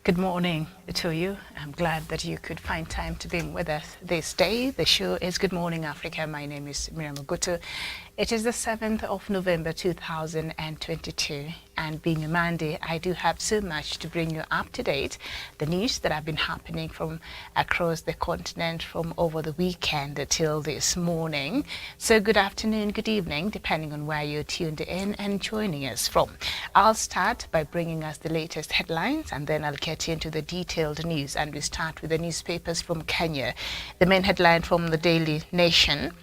Good morning to you. I'm glad that you could find time to be with us this day. The show is Good Morning Africa. My name is Miriam Ogutu. It is the 7th of November 2022, and being a Monday, I do have so much to bring you up to date. The news that have been happening from across the continent from over the weekend till this morning. So good afternoon, good evening, depending on where you're tuned in and joining us from. I'll start by bringing us the latest headlines, and then I'll get into the detailed news. And we start with the newspapers from Kenya. The main headline from the Daily Nation: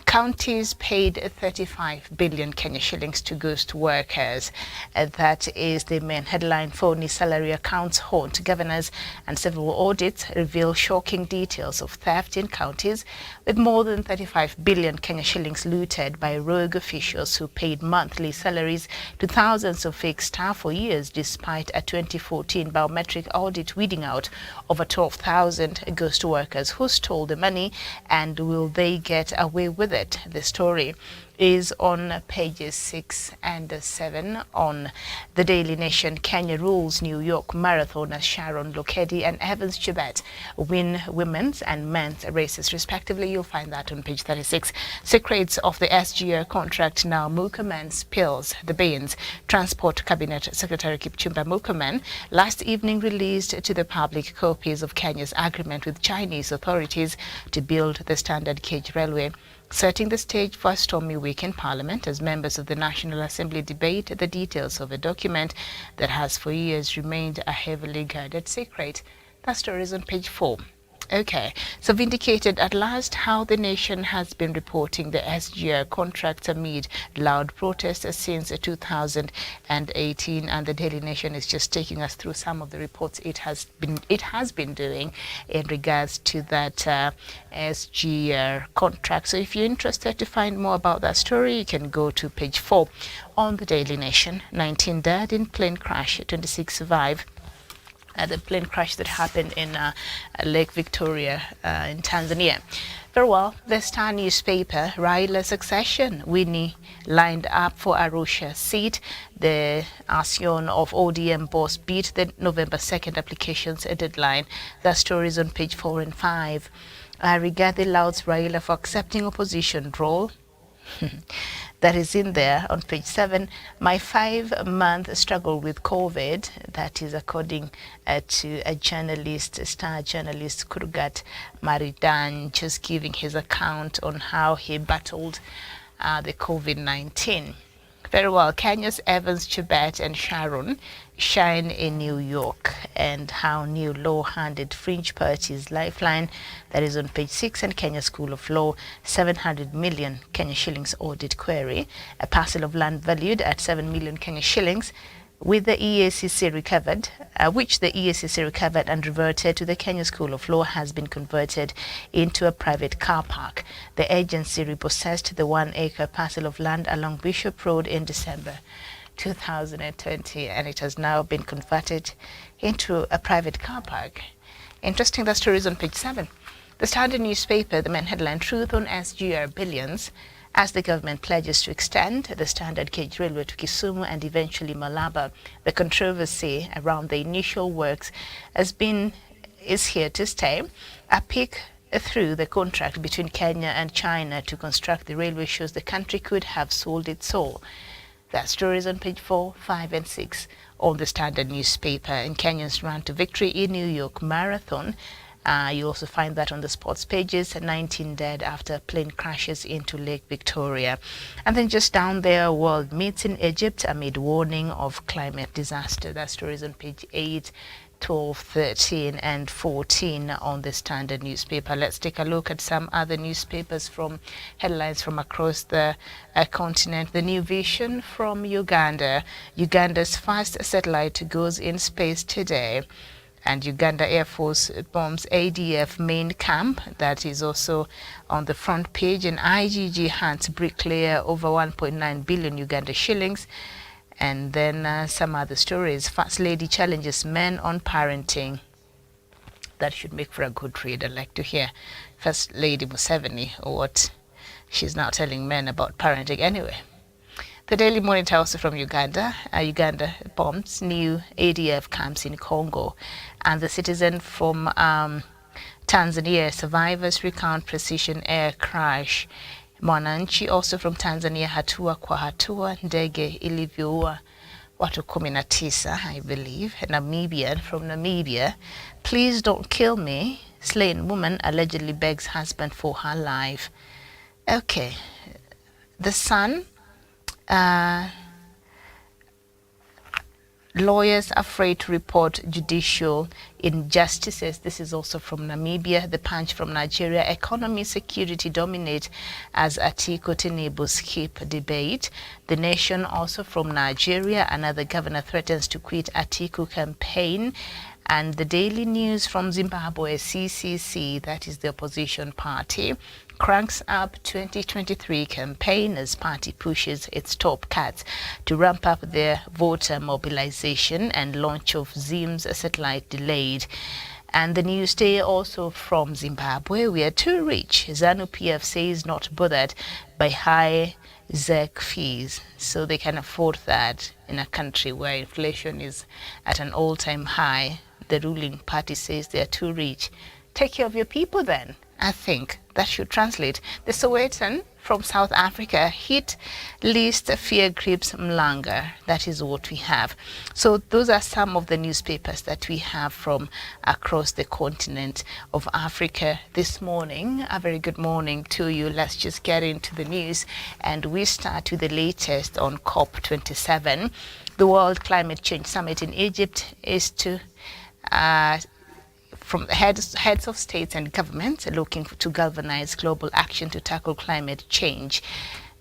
counties paid 35 billion Kenya shillings to ghost workers. That is the main headline for Ni salary accounts haunt. Governors and several audits reveal shocking details of theft in counties, with more than 35 billion Kenya shillings looted by rogue officials who paid monthly salaries to thousands of fake staff for years, despite a 2014 biometric audit weeding out over 12,000 ghost workers who stole the money. And will they get away with it? The story is on pages 6 and 7 on the Daily Nation. Kenya rules New York Marathon as Sharon Lokedi and Evans Chebet win women's and men's races respectively. You'll find that on page 36. Secrets of the SGR contract now. Murkomen spills the beans. Transport Cabinet Secretary Kipchumba Murkomen last evening released to the public copies of Kenya's agreement with Chinese authorities to build the standard gauge railway, setting the stage for a stormy week in Parliament as members of the National Assembly debate the details of a document that has for years remained a heavily guarded secret. That story is on page 4. Okay, so vindicated at last how the nation has been reporting the SGR contracts amid loud protests since 2018, and the Daily Nation is just taking us through some of the reports it has been doing in regards to that SGR contract. So if you're interested to find more about that story, you can go to page 4 on the Daily Nation. 19 dead in plane crash, 26 survive. The plane crash that happened in Lake Victoria in Tanzania. Very well, the Star newspaper: Raila succession. Winnie lined up for Arusha seat. The Asion of ODM boss beat the November 2nd applications deadline. The story is on page 4 and 5. Rigathi louds Raila for accepting opposition role. That is in there on page 7. My 5-month struggle with COVID. That is according to a journalist, Star journalist Kurgat Maridan, just giving his account on how he battled the COVID-19. Very well, Kenya's Evans Chebet and Sharon shine in New York, and how new law handed fringe parties lifeline. That is on page 6. And Kenya School of Law: 700 million Kenya shillings audit query. A parcel of land valued at 7 million Kenya shillings with the EACC recovered, which the EACC recovered and reverted to the Kenya School of Law, has been converted into a private car park. The agency repossessed the 1-acre parcel of land along Bishop Road in December 2020, and it has now been converted into a private car park. Interesting. The story is on page 7. The Standard newspaper, the main headline: truth on SGR billions, as the government pledges to extend the standard gauge railway to Kisumu and eventually Malaba. The controversy around the initial works is here to stay. A peek through the contract between Kenya and China to construct the railway shows the country could have sold its soul. That story is on page 4, 5 and 6 on the Standard newspaper. And Kenyans run to victory in New York Marathon. You also find that on the sports pages. 19 dead after plane crashes into Lake Victoria. And then just down there, world meets in Egypt amid warning of climate disaster. That story is on page 8, 12, 13 and 14 on the Standard newspaper. Let's take a look at some other newspapers from headlines from across the continent. The New Vision from Uganda. Uganda's first satellite goes in space today. And Uganda Air Force bombs ADF main camp. That is also on the front page. And IGG hunts bricklayer over 1.9 billion Uganda shillings. And then some other stories. First Lady challenges men on parenting. That should make for a good read. I'd like to hear First Lady Museveni or what she's now telling men about parenting. Anyway, The Daily Monitor also from Uganda. Uganda bombs new ADF camps in Congo. And the Citizen from Tanzania, survivors recount precision air crash. Mwananchi also from Tanzania, hatua kwa hatua ndege ilivyoua watu 19, I believe. Namibian from Namibia, please don't kill me. Slain woman allegedly begs husband for her life. Okay. The Sun, lawyers afraid to report judicial injustices. This is also from Namibia. The Punch from Nigeria, economy security dominate as Atiku Tinubu skip debate. The Nation also from Nigeria, another governor threatens to quit Atiku campaign. And the Daily News from Zimbabwe, CCC, that is the opposition party, cranks up 2023 campaign as party pushes its top cats to ramp up their voter mobilization, and launch of Zim's satellite delayed. And the News Day also from Zimbabwe, we are too rich. ZANU-PF says not bothered by high ZEC fees, so they can afford that in a country where inflation is at an all-time high. The ruling party says they are too rich. Take care of your people then. I think that should translate. The Sowetan from South Africa, hit list fear grips Mlanga. That is what we have. So those are some of the newspapers that we have from across the continent of Africa this morning. A very good morning to you. Let's just get into the news, and we start with the latest on COP27. The World Climate Change Summit in Egypt is to from the heads of states and governments looking to galvanize global action to tackle climate change.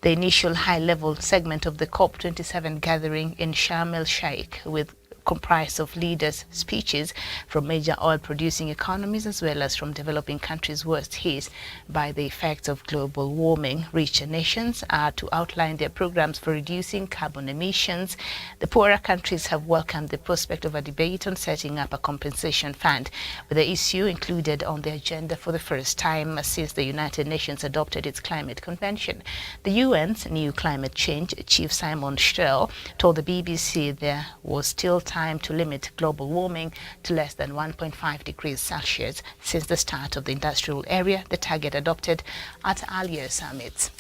The initial high-level segment of the COP27 gathering in Sharm el-Sheikh with comprised of leaders' speeches from major oil-producing economies as well as from developing countries worst hit by the effects of global warming. Richer nations are to outline their programs for reducing carbon emissions. The poorer countries have welcomed the prospect of a debate on setting up a compensation fund, with the issue included on the agenda for the first time since the United Nations adopted its climate convention. The UN's new climate change chief Simon Strell told the BBC there was still time to limit global warming to less than 1.5 degrees Celsius since the start of the industrial era, the target adopted at earlier summits.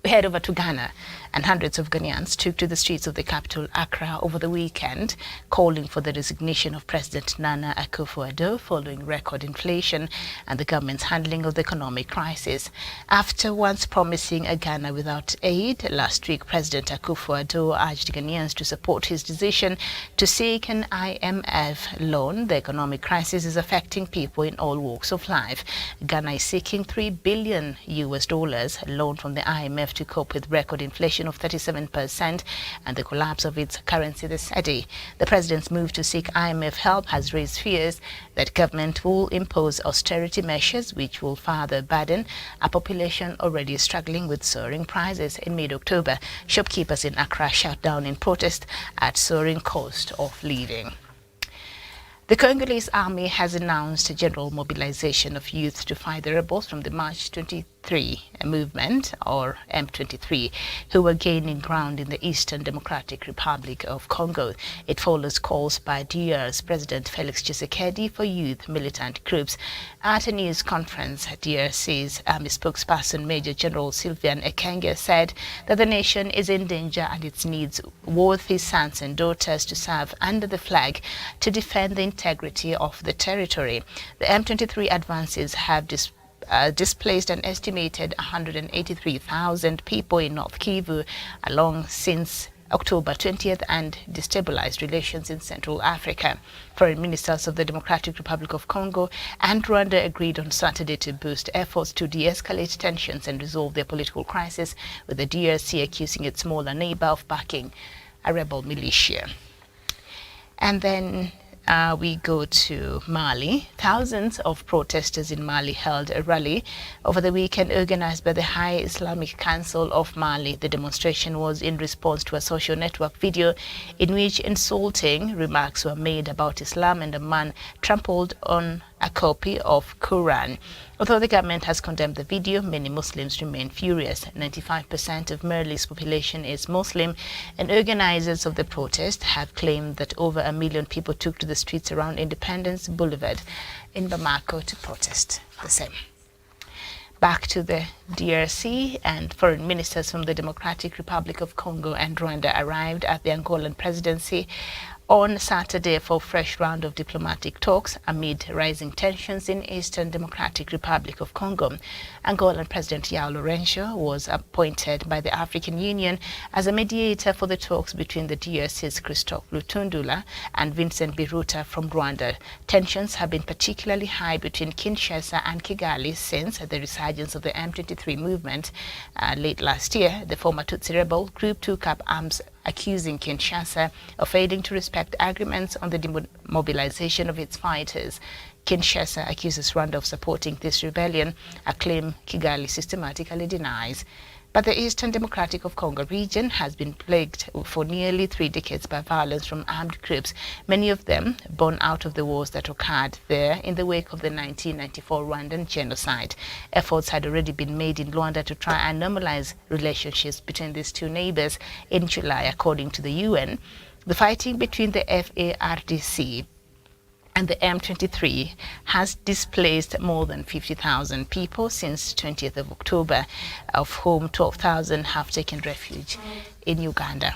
We head over to Ghana, and hundreds of Ghanaians took to the streets of the capital, Accra, over the weekend, calling for the resignation of President Nana Akufo-Addo following record inflation and the government's handling of the economic crisis. After once promising a Ghana without aid, last week President Akufo-Addo urged Ghanaians to support his decision to seek an IMF loan. The economic crisis is affecting people in all walks of life. Ghana is seeking $3 billion loan from the IMF to cope with record inflation of 37% and the collapse of its currency, the cedi. The president's move to seek IMF help has raised fears that government will impose austerity measures which will further burden a population already struggling with soaring prices. In mid-October, shopkeepers in Accra shut down in protest at soaring cost of living. The Congolese army has announced a general mobilization of youth to fight the rebels from the March 23 movement, or M23, who were gaining ground in the Eastern Democratic Republic of Congo. It follows calls by DR's President Felix Tshisekedi for youth militant groups. At a news conference, DRC's army spokesperson Major General Sylvain Ekenge said that the nation is in danger and it needs worthy sons and daughters to serve under the flag to defend the integrity of the territory. The M23 advances have displaced an estimated 183,000 people in North Kivu along since October 20th and destabilized relations in Central Africa. Foreign ministers of the Democratic Republic of Congo and Rwanda agreed on Saturday to boost efforts to de-escalate tensions and resolve their political crisis, with the DRC accusing its smaller neighbor of backing a rebel militia. And then we go to Mali. Thousands of protesters in Mali held a rally over the weekend organized by the High Islamic Council of Mali. The demonstration was in response to a social network video in which insulting remarks were made about Islam and a man trampled on a copy of Quran. Although the government has condemned the video, many Muslims remain furious. 95% of Mali's population is Muslim, and organizers of the protest have claimed that over 1 million people took to the streets around Independence Boulevard in Bamako to protest the same. Back to the DRC, and foreign ministers from the Democratic Republic of Congo and Rwanda arrived at the Angolan presidency on Saturday for a fresh round of diplomatic talks amid rising tensions in Eastern Democratic Republic of Congo. Angolan President João Lourenço was appointed by the African Union as a mediator for the talks between the DRC's Christophe Lutundula and Vincent Biruta from Rwanda. Tensions have been particularly high between Kinshasa and Kigali since the resurgence of the M23 movement late last year. The former Tutsi rebel group took up arms, accusing Kinshasa of failing to respect agreements on the demobilization of its fighters. Kinshasa accuses Rwanda of supporting this rebellion, a claim Kigali systematically denies. But the Eastern Democratic of Congo region has been plagued for nearly 3 decades by violence from armed groups, many of them born out of the wars that occurred there in the wake of the 1994 Rwandan genocide. Efforts had already been made in Luanda to try and normalize relationships between these two neighbors. In July, according to the UN, the fighting between the FARDC and the M23 has displaced more than 50,000 people since 20th of October, of whom 12,000 have taken refuge in Uganda.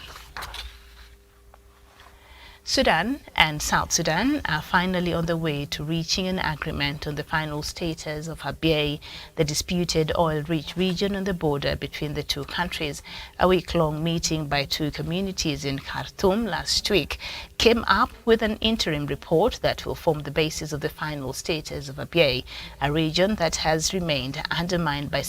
Sudan and South Sudan are finally on the way to reaching an agreement on the final status of Abyei, the disputed oil-rich region on the border between the two countries. A week-long meeting by two communities in Khartoum last week came up with an interim report that will form the basis of the final status of Abyei, a region that has remained undermined by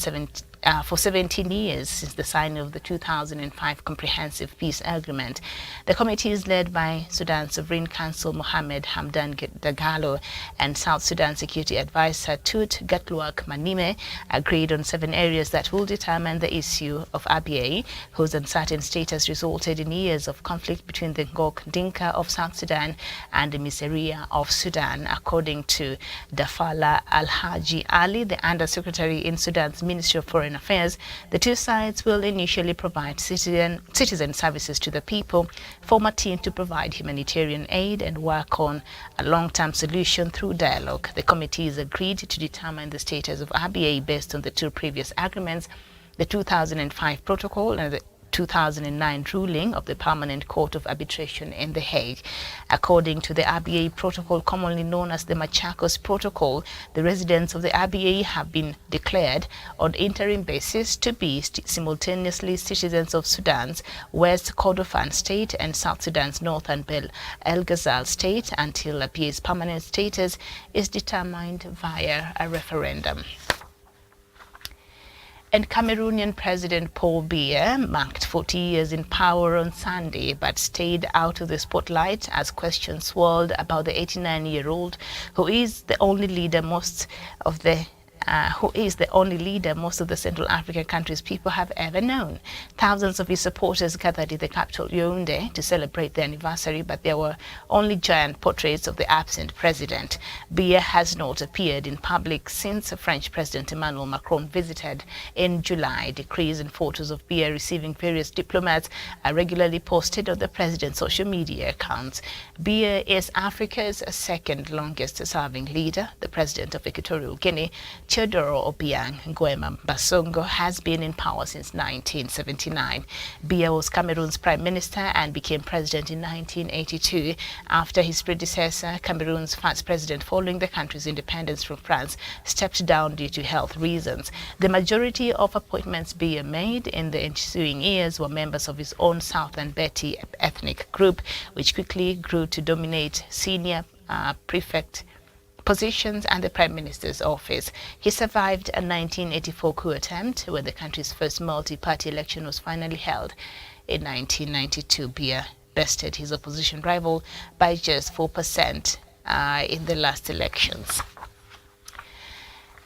for 17 years since the signing of the 2005 Comprehensive Peace Agreement. The committee is led by Sudan's Sovereign Council Mohamed Hamdan Dagalo and South Sudan Security Advisor Tut Gatluak Manime agreed on 7 areas that will determine the issue of Abyei, whose uncertain status resulted in years of conflict between the Ngok Dinka of South Sudan and the Miseria of Sudan. According to Dafala Al-Haji Ali, the Undersecretary in Sudan's Ministry of Foreign Affairs, the two sides will initially provide citizen services to the people, form a team to provide humanitarian aid, and work on a long-term solution through dialogue. The committee has agreed to determine the status of Abyei based on the 2 previous agreements, the 2005 protocol and the 2009 ruling of the Permanent Court of Arbitration in The Hague. According to the Abyei Protocol, commonly known as the Machakos Protocol, the residents of the Abyei have been declared on interim basis to be simultaneously citizens of Sudan's West Kordofan State and South Sudan's Northern El Ghazal State until Abyei's permanent status is determined via a referendum. And Cameroonian President Paul Biya marked 40 years in power on Sunday, but stayed out of the spotlight as questions swirled about the 89-year-old who is the only leader most of the Central African country's people have ever known. Thousands of his supporters gathered in the capital Yaoundé to celebrate the anniversary, but there were only giant portraits of the absent president. Biya has not appeared in public since French President Emmanuel Macron visited in July. Decrees and photos of Biya receiving various diplomats are regularly posted on the president's social media accounts. Biya is Africa's second longest serving leader. The president of Equatorial Guinea, Teodoro Obiang Nguema Basongo, has been in power since 1979. Biya was Cameroon's prime minister and became president in 1982 after his predecessor, Cameroon's first president following the country's independence from France, stepped down due to health reasons. The majority of appointments Biya made in the ensuing years were members of his own Southern Beti ethnic group, which quickly grew to dominate senior prefect positions and the Prime Minister's office. He survived a 1984 coup attempt when the country's first multi-party election was finally held. In 1992, Biya bested his opposition rival by just 4% in the last elections.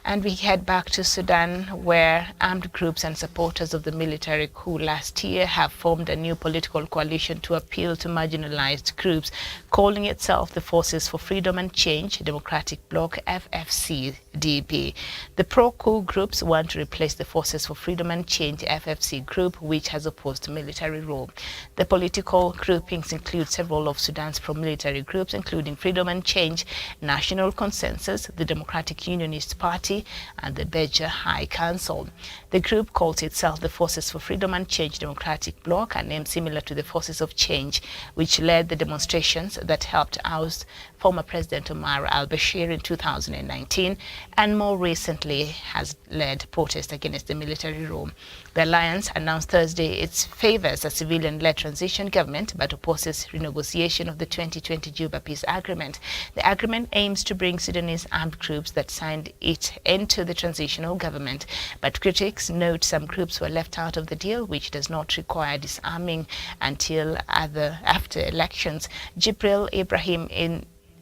And we head back to Sudan, where armed groups and supporters of the military coup last year have formed a new political coalition to appeal to marginalized groups, calling itself the Forces for Freedom and Change Democratic Bloc, FFC-DP. The pro-coup groups want to replace the Forces for Freedom and Change FFC group, which has opposed military rule. The political groupings include several of Sudan's pro-military groups, including Freedom and Change, National Consensus, the Democratic Unionist Party, and the Beja High Council. The group calls itself the Forces for Freedom and Change Democratic Bloc, a name similar to the Forces of Change, which led the demonstrations that helped oust former President Omar al-Bashir in 2019, and more recently has led protests against the military rule. The alliance announced Thursday it favors a civilian-led transition government but opposes renegotiation of the 2020 Juba Peace Agreement. The agreement aims to bring Sudanese armed groups that signed it into the transitional government, but critics note some groups were left out of the deal, which does not require disarming until after elections. Jibril Ibrahim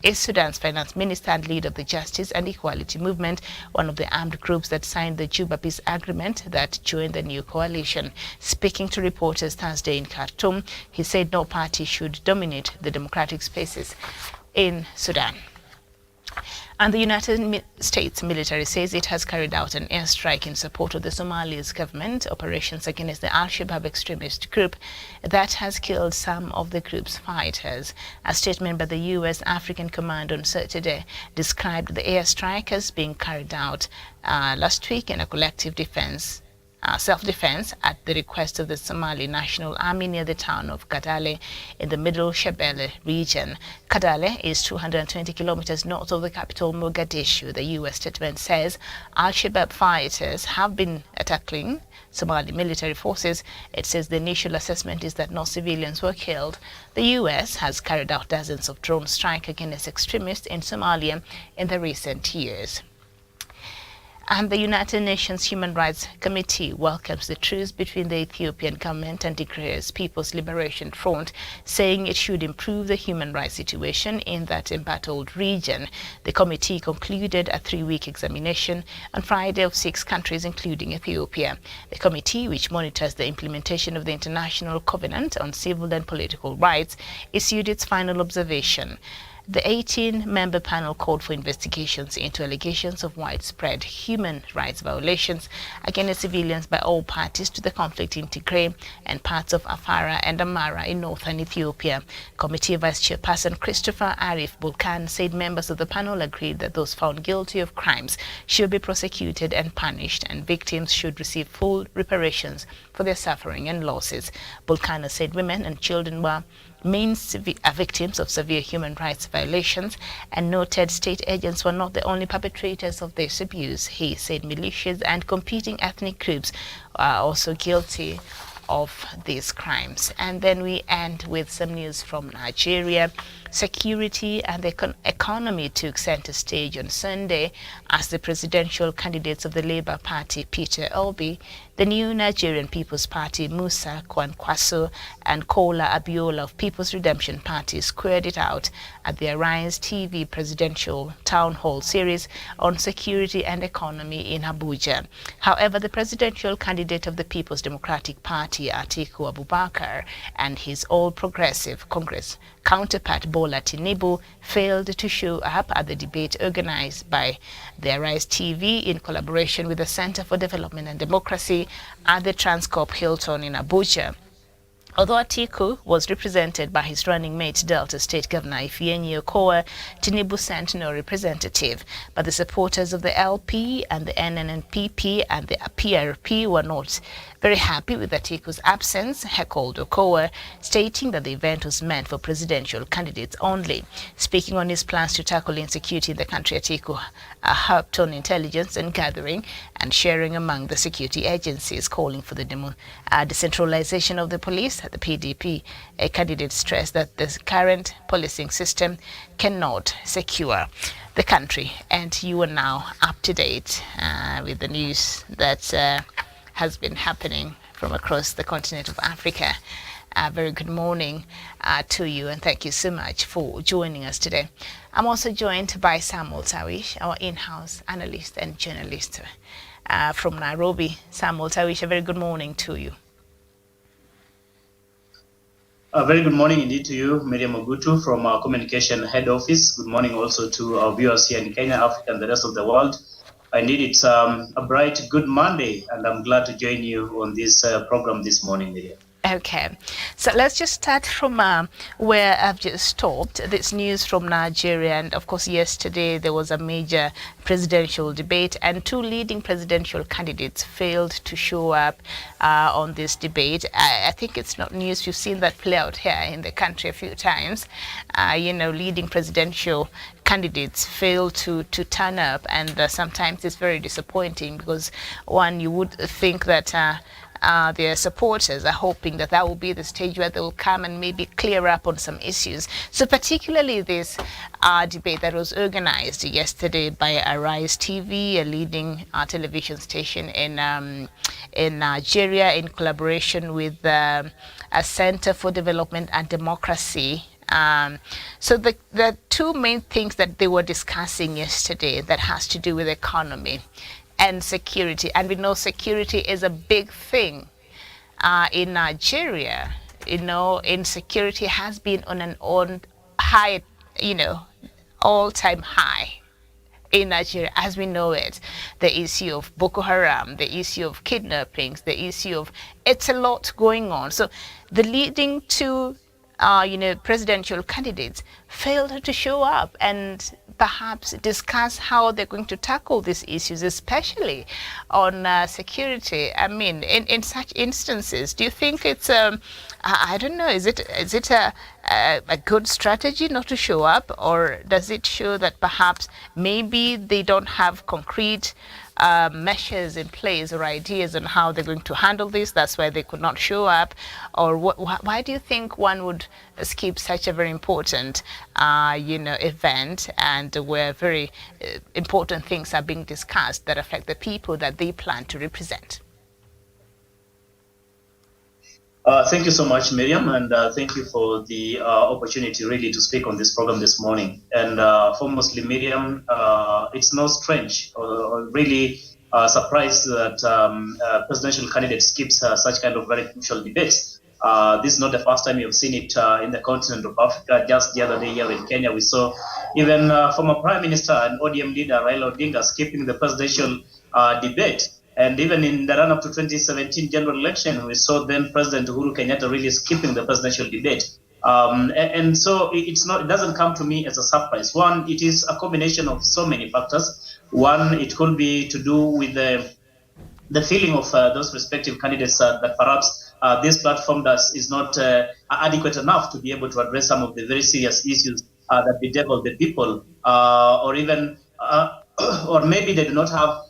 is Sudan's finance minister and leader of the Justice and Equality Movement, one of the armed groups that signed the Juba Peace Agreement that joined the new coalition. Speaking to reporters Thursday in Khartoum, he said no party should dominate the democratic spaces in Sudan. And the United States military says it has carried out an airstrike in support of the Somali's government operations against the Al-Shabaab extremist group that has killed some of the group's fighters. A statement by the U.S. African Command on Saturday described the airstrike as being carried out last week in a collective self-defense at the request of the Somali National Army near the town of Kadale in the Middle Shabelle region. Kadale is 220 kilometers north of the capital Mogadishu. The U.S. statement says Al-Shabaab fighters have been attacking Somali military forces. It says the initial assessment is that no civilians were killed. The U.S. has carried out dozens of drone strikes against extremists in Somalia in the recent years. And the United Nations Human Rights Committee welcomes the truce between the Ethiopian government and Tigray's People's Liberation Front, saying it should improve the human rights situation in that embattled region. The committee concluded a 3-week examination on Friday of 6 countries, including Ethiopia. The committee, which monitors the implementation of the International Covenant on Civil and Political Rights, issued its final observation. The 18-member panel called for investigations into allegations of widespread human rights violations against civilians by all parties to the conflict in Tigray and parts of Afara and Amara in northern Ethiopia. Committee Vice Chairperson Christopher Arif Bulkan said members of the panel agreed that those found guilty of crimes should be prosecuted and punished, and victims should receive full reparations for their suffering and losses. Bulkan said women and children were main victims of severe human rights violations and noted state agents were not the only perpetrators of this abuse. He said militias and competing ethnic groups are also guilty of these crimes. And then we end with some news from Nigeria. Security and the economy took center stage on Sunday as the presidential candidates of the Labour Party, Peter Obi, the new Nigerian People's Party, Musa Kwankwaso, and Kola Abiola of People's Redemption Party squared it out at the Arise TV presidential town hall series on security and economy in Abuja. However, the presidential candidate of the People's Democratic Party, Atiku Abubakar, and his All Progressive Congress counterpart Bola Tinubu failed to show up at the debate organized by the Arise TV in collaboration with the Center for Development and Democracy at the Transcorp Hilton in Abuja. Although Atiku was represented by his running mate Delta State Governor Ifeanyi Okowa, Tinubu sent no representative. But the supporters of the LP and the NNPP and the PRP were not very happy with Atiku's absence, heckled Okowa, stating that the event was meant for presidential candidates only. Speaking on his plans to tackle insecurity in the country, Atiku harped on intelligence and gathering and sharing among the security agencies, calling for the decentralization of the police. The PDP, a candidate, stressed that the current policing system cannot secure the country. And you are now up to date with the news that has been happening from across the continent of Africa. Very good morning to you, and thank you so much for joining us today. I'm also joined by Samuel Tawish, our in-house analyst and journalist from Nairobi. Samuel Tawish, a very good morning to you. A very good morning indeed to you, Miriam Ogutu from our communication head office. Good morning also to our viewers here in Kenya, Africa, and the rest of the world. Indeed, it's a bright, good Monday, and I'm glad to join you on this program this morning, Miriam. Okay, so let's just start from where I've just stopped. This news from Nigeria, and of course yesterday there was a major presidential debate and two leading presidential candidates failed to show up on this debate. I think it's not news. We've seen that play out here in the country a few times. Leading presidential candidates fail to turn up, and sometimes it's very disappointing because you would think that their supporters are hoping that will be the stage where they will come and maybe clear up on some issues. So particularly this debate that was organized yesterday by Arise TV, a leading television station in Nigeria, in collaboration with a Center for Development and Democracy. So the two main things that they were discussing yesterday that has to do with economy and security, and we know security is a big thing in Nigeria. Insecurity has been on an high, all-time high in Nigeria as we know it. The issue of Boko Haram, the issue of kidnappings, the issue of it's a lot going on. So the leading two presidential candidates failed to show up and perhaps discuss how they're going to tackle these issues, especially on security. I mean, in such instances, do you think it's I don't know, is it a good strategy not to show up, or does it show that perhaps maybe they don't have concrete measures in place or ideas on how they're going to handle this? That's why they could not show up. Or why do you think one would skip such a very important event, and where very important things are being discussed that affect the people that they plan to represent? Thank you so much, Miriam, and thank you for the opportunity really to speak on this program this morning. And foremostly, Miriam, it's no strange or really surprise that presidential candidate skips such kind of very crucial debates. This is not the first time you've seen it in the continent of Africa. Just the other day here in Kenya, we saw even former Prime Minister and ODM leader Raila Odinga skipping the presidential debate. And even in the run-up to 2017 general election, we saw then President Uhuru Kenyatta really skipping the presidential debate. And so it doesn't come to me as a surprise. One, it is a combination of so many factors. One, it could be to do with the feeling of those respective candidates that perhaps this platform is not adequate enough to be able to address some of the very serious issues that bedevil the people, or even, or maybe they do not have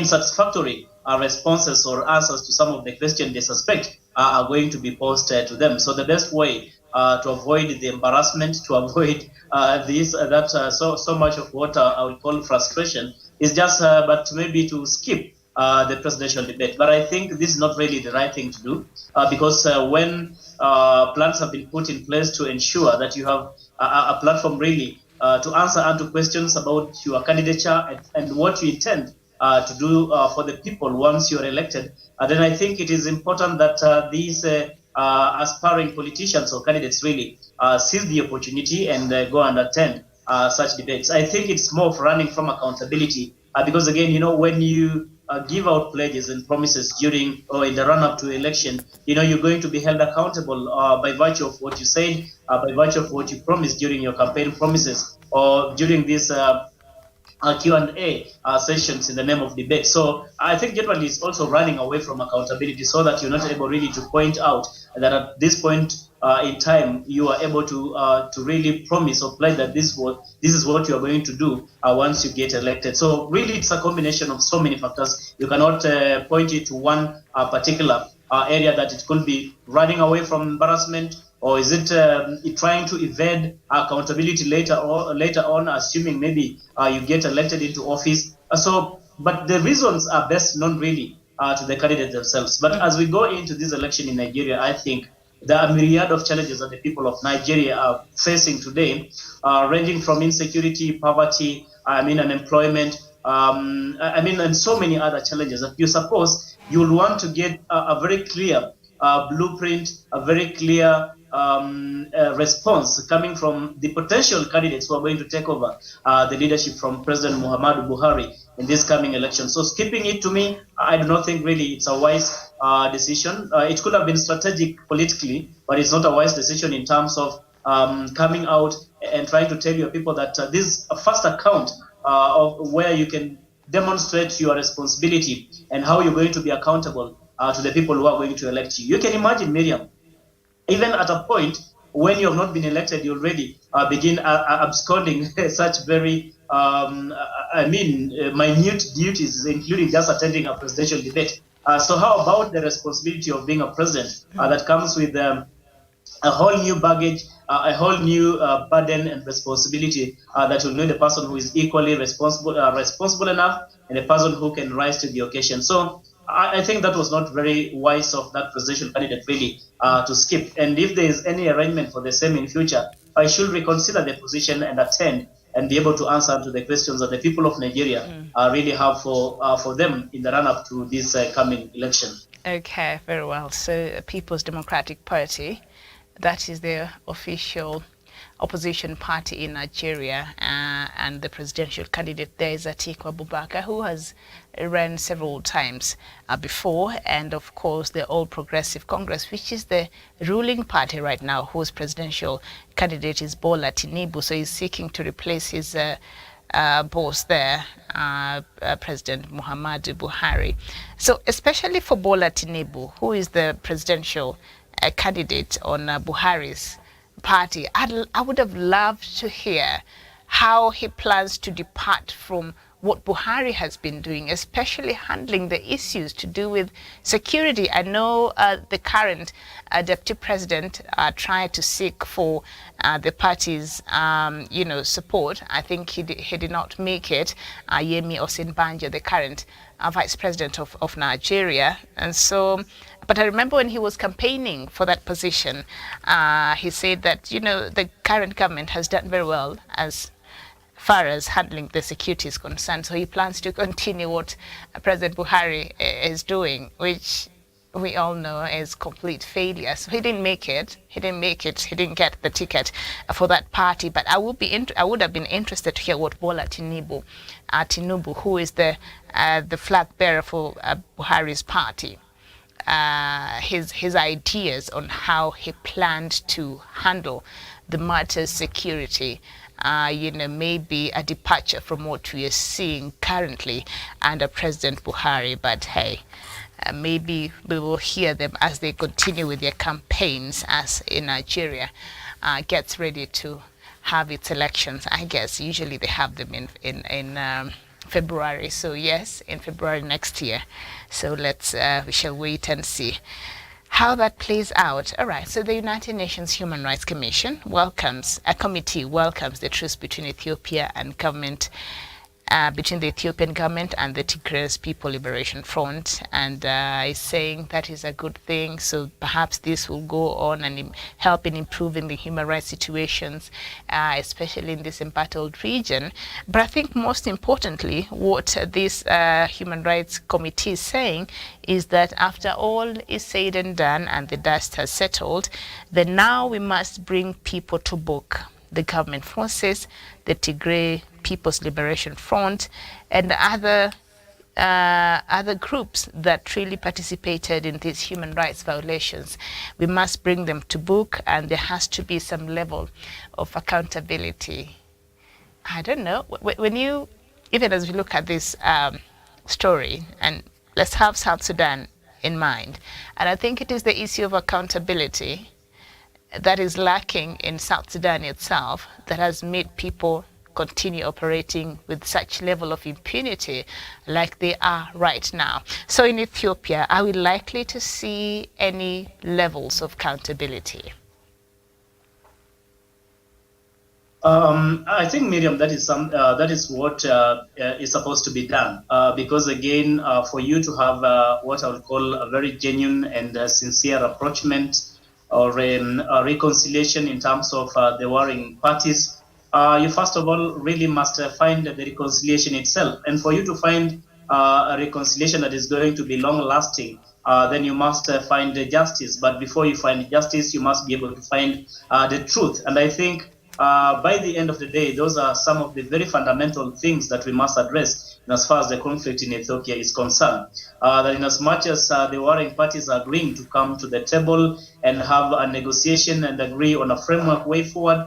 satisfactory responses or answers to some of the questions they suspect are going to be posed to them. So the best way to avoid the embarrassment, to avoid so much of what I would call frustration, is just but maybe to skip the presidential debate. But I think this is not really the right thing to do, because when plans have been put in place to ensure that you have a platform really to answer and to questions about your candidature and what you intend to do for the people once you're elected, then I think it is important that these aspiring politicians or candidates really seize the opportunity and go and attend such debates. I think it's more of running from accountability, because again, when you give out pledges and promises during or in the run-up to election, you're going to be held accountable by virtue of what you said, by virtue of what you promised during your campaign promises or during this Q&A sessions in the name of debate. So I think generally it's also running away from accountability, so that you're not able really to point out that at this point in time you are able to really promise or pledge that this is what you are going to do once you get elected. So really it's a combination of so many factors. You cannot point it to one particular area that it could be running away from embarrassment, or is it trying to evade accountability later on, assuming maybe you get elected into office. But the reasons are best known really to the candidates themselves. But as we go into this election in Nigeria, I think there are a myriad of challenges that the people of Nigeria are facing today, ranging from insecurity, poverty, unemployment, and so many other challenges that you suppose you'll want to get a very clear blueprint, a very clear response coming from the potential candidates who are going to take over the leadership from President Muhammadu Buhari in this coming election. So skipping it, to me, I do not think really it's a wise decision. It could have been strategic politically, but it's not a wise decision in terms of coming out and trying to tell your people that this is a first account of where you can demonstrate your responsibility and how you're going to be accountable to the people who are going to elect you. You can imagine, Miriam, even at a point when you have not been elected, you already begin absconding such very minute duties, including just attending a presidential debate. So how about the responsibility of being a president that comes with a whole new baggage, a whole new burden and responsibility that will need a person who is equally responsible enough and a person who can rise to the occasion. So I think that was not very wise of that presidential candidate really to skip. And if there is any arrangement for the same in future, I should reconsider the position and attend and be able to answer to the questions that the people of Nigeria really have for them in the run-up to this coming election. Okay, very well. So People's Democratic Party, that is the official opposition party in Nigeria, and the presidential candidate there is Atiku Abubakar, who has run several times before, and of course the All Progressive Congress, which is the ruling party right now, whose presidential candidate is Bola Tinubu. So he's seeking to replace his boss there, President Muhammadu Buhari. So especially for Bola Tinubu, who is the presidential candidate on Buhari's party, I would have loved to hear how he plans to depart from what Buhari has been doing, especially handling the issues to do with security. I know the current deputy president tried to seek for the party's support. I think he did not make it. Yemi Osinbajo, the current vice president of Nigeria. And so, but I remember when he was campaigning for that position, he said that, the current government has done very well as far as handling the security is concerned. So he plans to continue what President Buhari is doing, which we all know is complete failure. So he didn't make it. He didn't get the ticket for that party. But I would have been interested to hear what Bola Tinubu, who is the flag bearer for Buhari's party, his ideas on how he planned to handle the matters security. Maybe a departure from what we are seeing currently under President Buhari. But hey, maybe we will hear them as they continue with their campaigns as in Nigeria gets ready to have its elections. I guess usually they have them in February. So yes, in February next year. So we shall wait and see how that plays out. All right, so the United Nations Human Rights Committee welcomes the truce between Ethiopia and government, between the Ethiopian government and the Tigray People Liberation Front, and is saying that is a good thing. So perhaps this will go on and help in improving the human rights situations, especially in this embattled region. But I think most importantly, what this Human Rights Committee is saying is that after all is said and done and the dust has settled, then now we must bring people to book. The government forces, the Tigray People's Liberation Front, and other groups that really participated in these human rights violations. We must bring them to book, and there has to be some level of accountability. I don't know. Even as we look at this story, and let's have South Sudan in mind, and I think it is the issue of accountability that is lacking in South Sudan itself that has made people continue operating with such level of impunity like they are right now. So in Ethiopia, are we likely to see any levels of accountability? I think, Miriam, that is what is supposed to be done. Because again, for you to have what I would call a very genuine and sincere approachment or a reconciliation in terms of the warring parties, you first of all really must find the reconciliation itself. And for you to find a reconciliation that is going to be long lasting, then you must find the justice. But before you find justice, you must be able to find the truth. And I think by the end of the day, those are some of the very fundamental things that we must address in as far as the conflict in Ethiopia is concerned. That in as much as the warring parties are agreeing to come to the table and have a negotiation and agree on a framework way forward,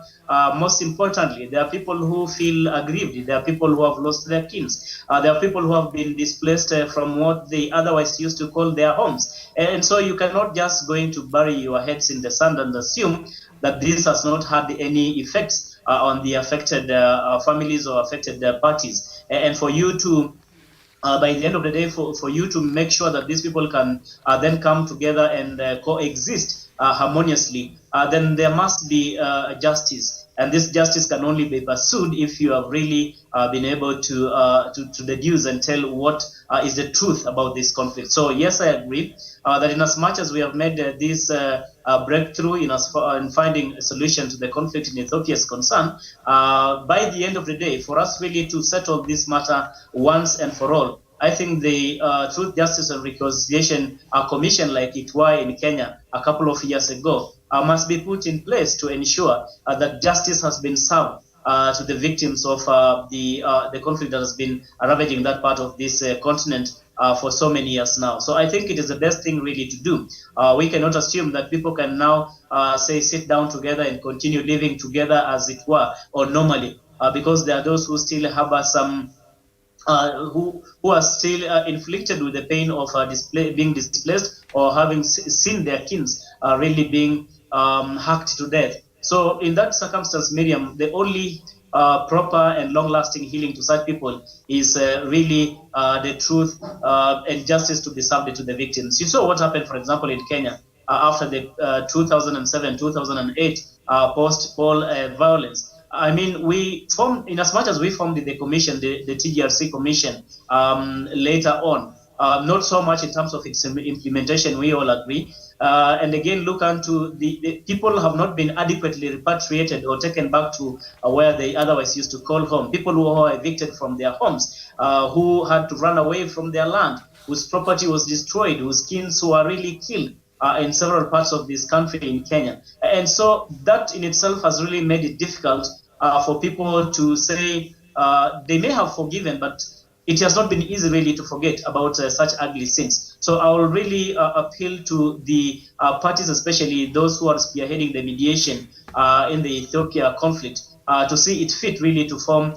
most importantly, there are people who feel aggrieved. There are people who have lost their kins. There are people who have been displaced from what they otherwise used to call their homes. And so you cannot just going to bury your heads in the sand and assume that this has not had any effects on the affected families or affected parties. And for you to by the end of the day, for you to make sure that these people can then come together and coexist harmoniously, then there must be justice. And this justice can only be pursued if you have really been able to deduce and tell what is the truth about this conflict. So yes, I agree that in as much as we have made this breakthrough in finding a solution to the conflict in Ethiopia is concerned, by the end of the day, for us really to settle this matter once and for all, I think the Truth, Justice and Reconciliation Commission, like it was in Kenya a couple of years ago, must be put in place to ensure that justice has been served to the victims of the conflict that has been ravaging that part of this continent for so many years now. So I think it is the best thing really to do. We cannot assume that people can now sit down together and continue living together as it were or normally, because there are those who still have some who are still inflicted with the pain of being displaced or having seen their kins really being hacked to death. So in that circumstance, Miriam, the only proper and long-lasting healing to such people is really the truth and justice to be served to the victims. You saw what happened, for example, in Kenya after the 2007-2008 post-poll violence. I mean, we formed, in as much as we formed the commission, the TGRC commission later on, not so much in terms of its implementation, we all agree. And again, look into the people have not been adequately repatriated or taken back to where they otherwise used to call home. People who were evicted from their homes, who had to run away from their land, whose property was destroyed, whose kins were really killed in several parts of this country in Kenya. And so that in itself has really made it difficult for people to say they may have forgiven, but it has not been easy really to forget about such ugly sins. So I will really appeal to the parties, especially those who are spearheading the mediation in the Ethiopia conflict, to see it fit really to form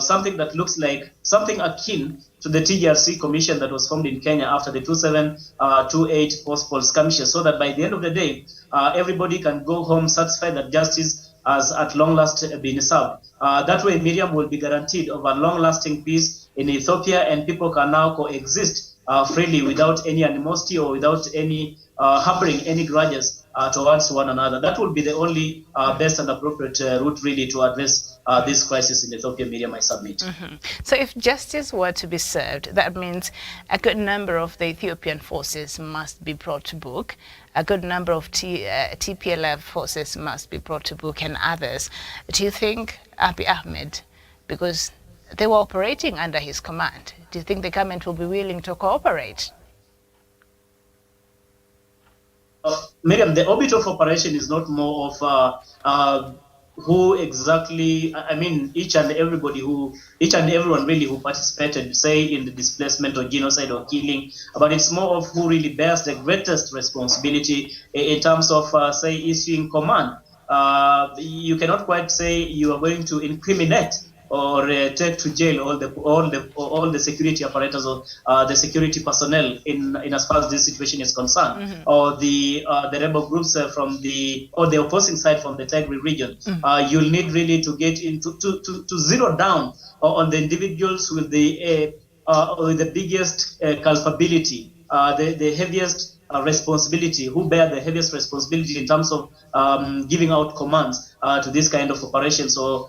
something that looks like something akin to the TGRC commission that was formed in Kenya after the 2728 post-poll skirmishes, so that by the end of the day, everybody can go home satisfied that justice has at long last been served. That way, Miriam will be guaranteed of a long-lasting peace in Ethiopia, and people can now coexist freely without any animosity or without any harboring any grudges towards one another. That would be the only best and appropriate route really to address this crisis in Ethiopia, Miriam, I submit. Mm-hmm. So if justice were to be served, that means a good number of the Ethiopian forces must be brought to book, a good number of TPLF forces must be brought to book, and others. Do you think Abiy Ahmed, because they were operating under his command, do you think the government will be willing to cooperate? Miriam, the orbit of operation is not more of who exactly, I mean, each and everyone really who participated, say, in the displacement or genocide or killing, but it's more of who really bears the greatest responsibility in terms of, say, issuing command. You cannot quite say you are going to incriminate or take to jail all the security apparatus or the security personnel in as far as this situation is concerned, mm-hmm. or the rebel groups from the opposing side from the Tigray region. Mm-hmm. You'll need really to get into to zero down on the individuals with the biggest culpability, the heaviest responsibility, who bear the heaviest responsibility in terms of giving out commands to this kind of operation, so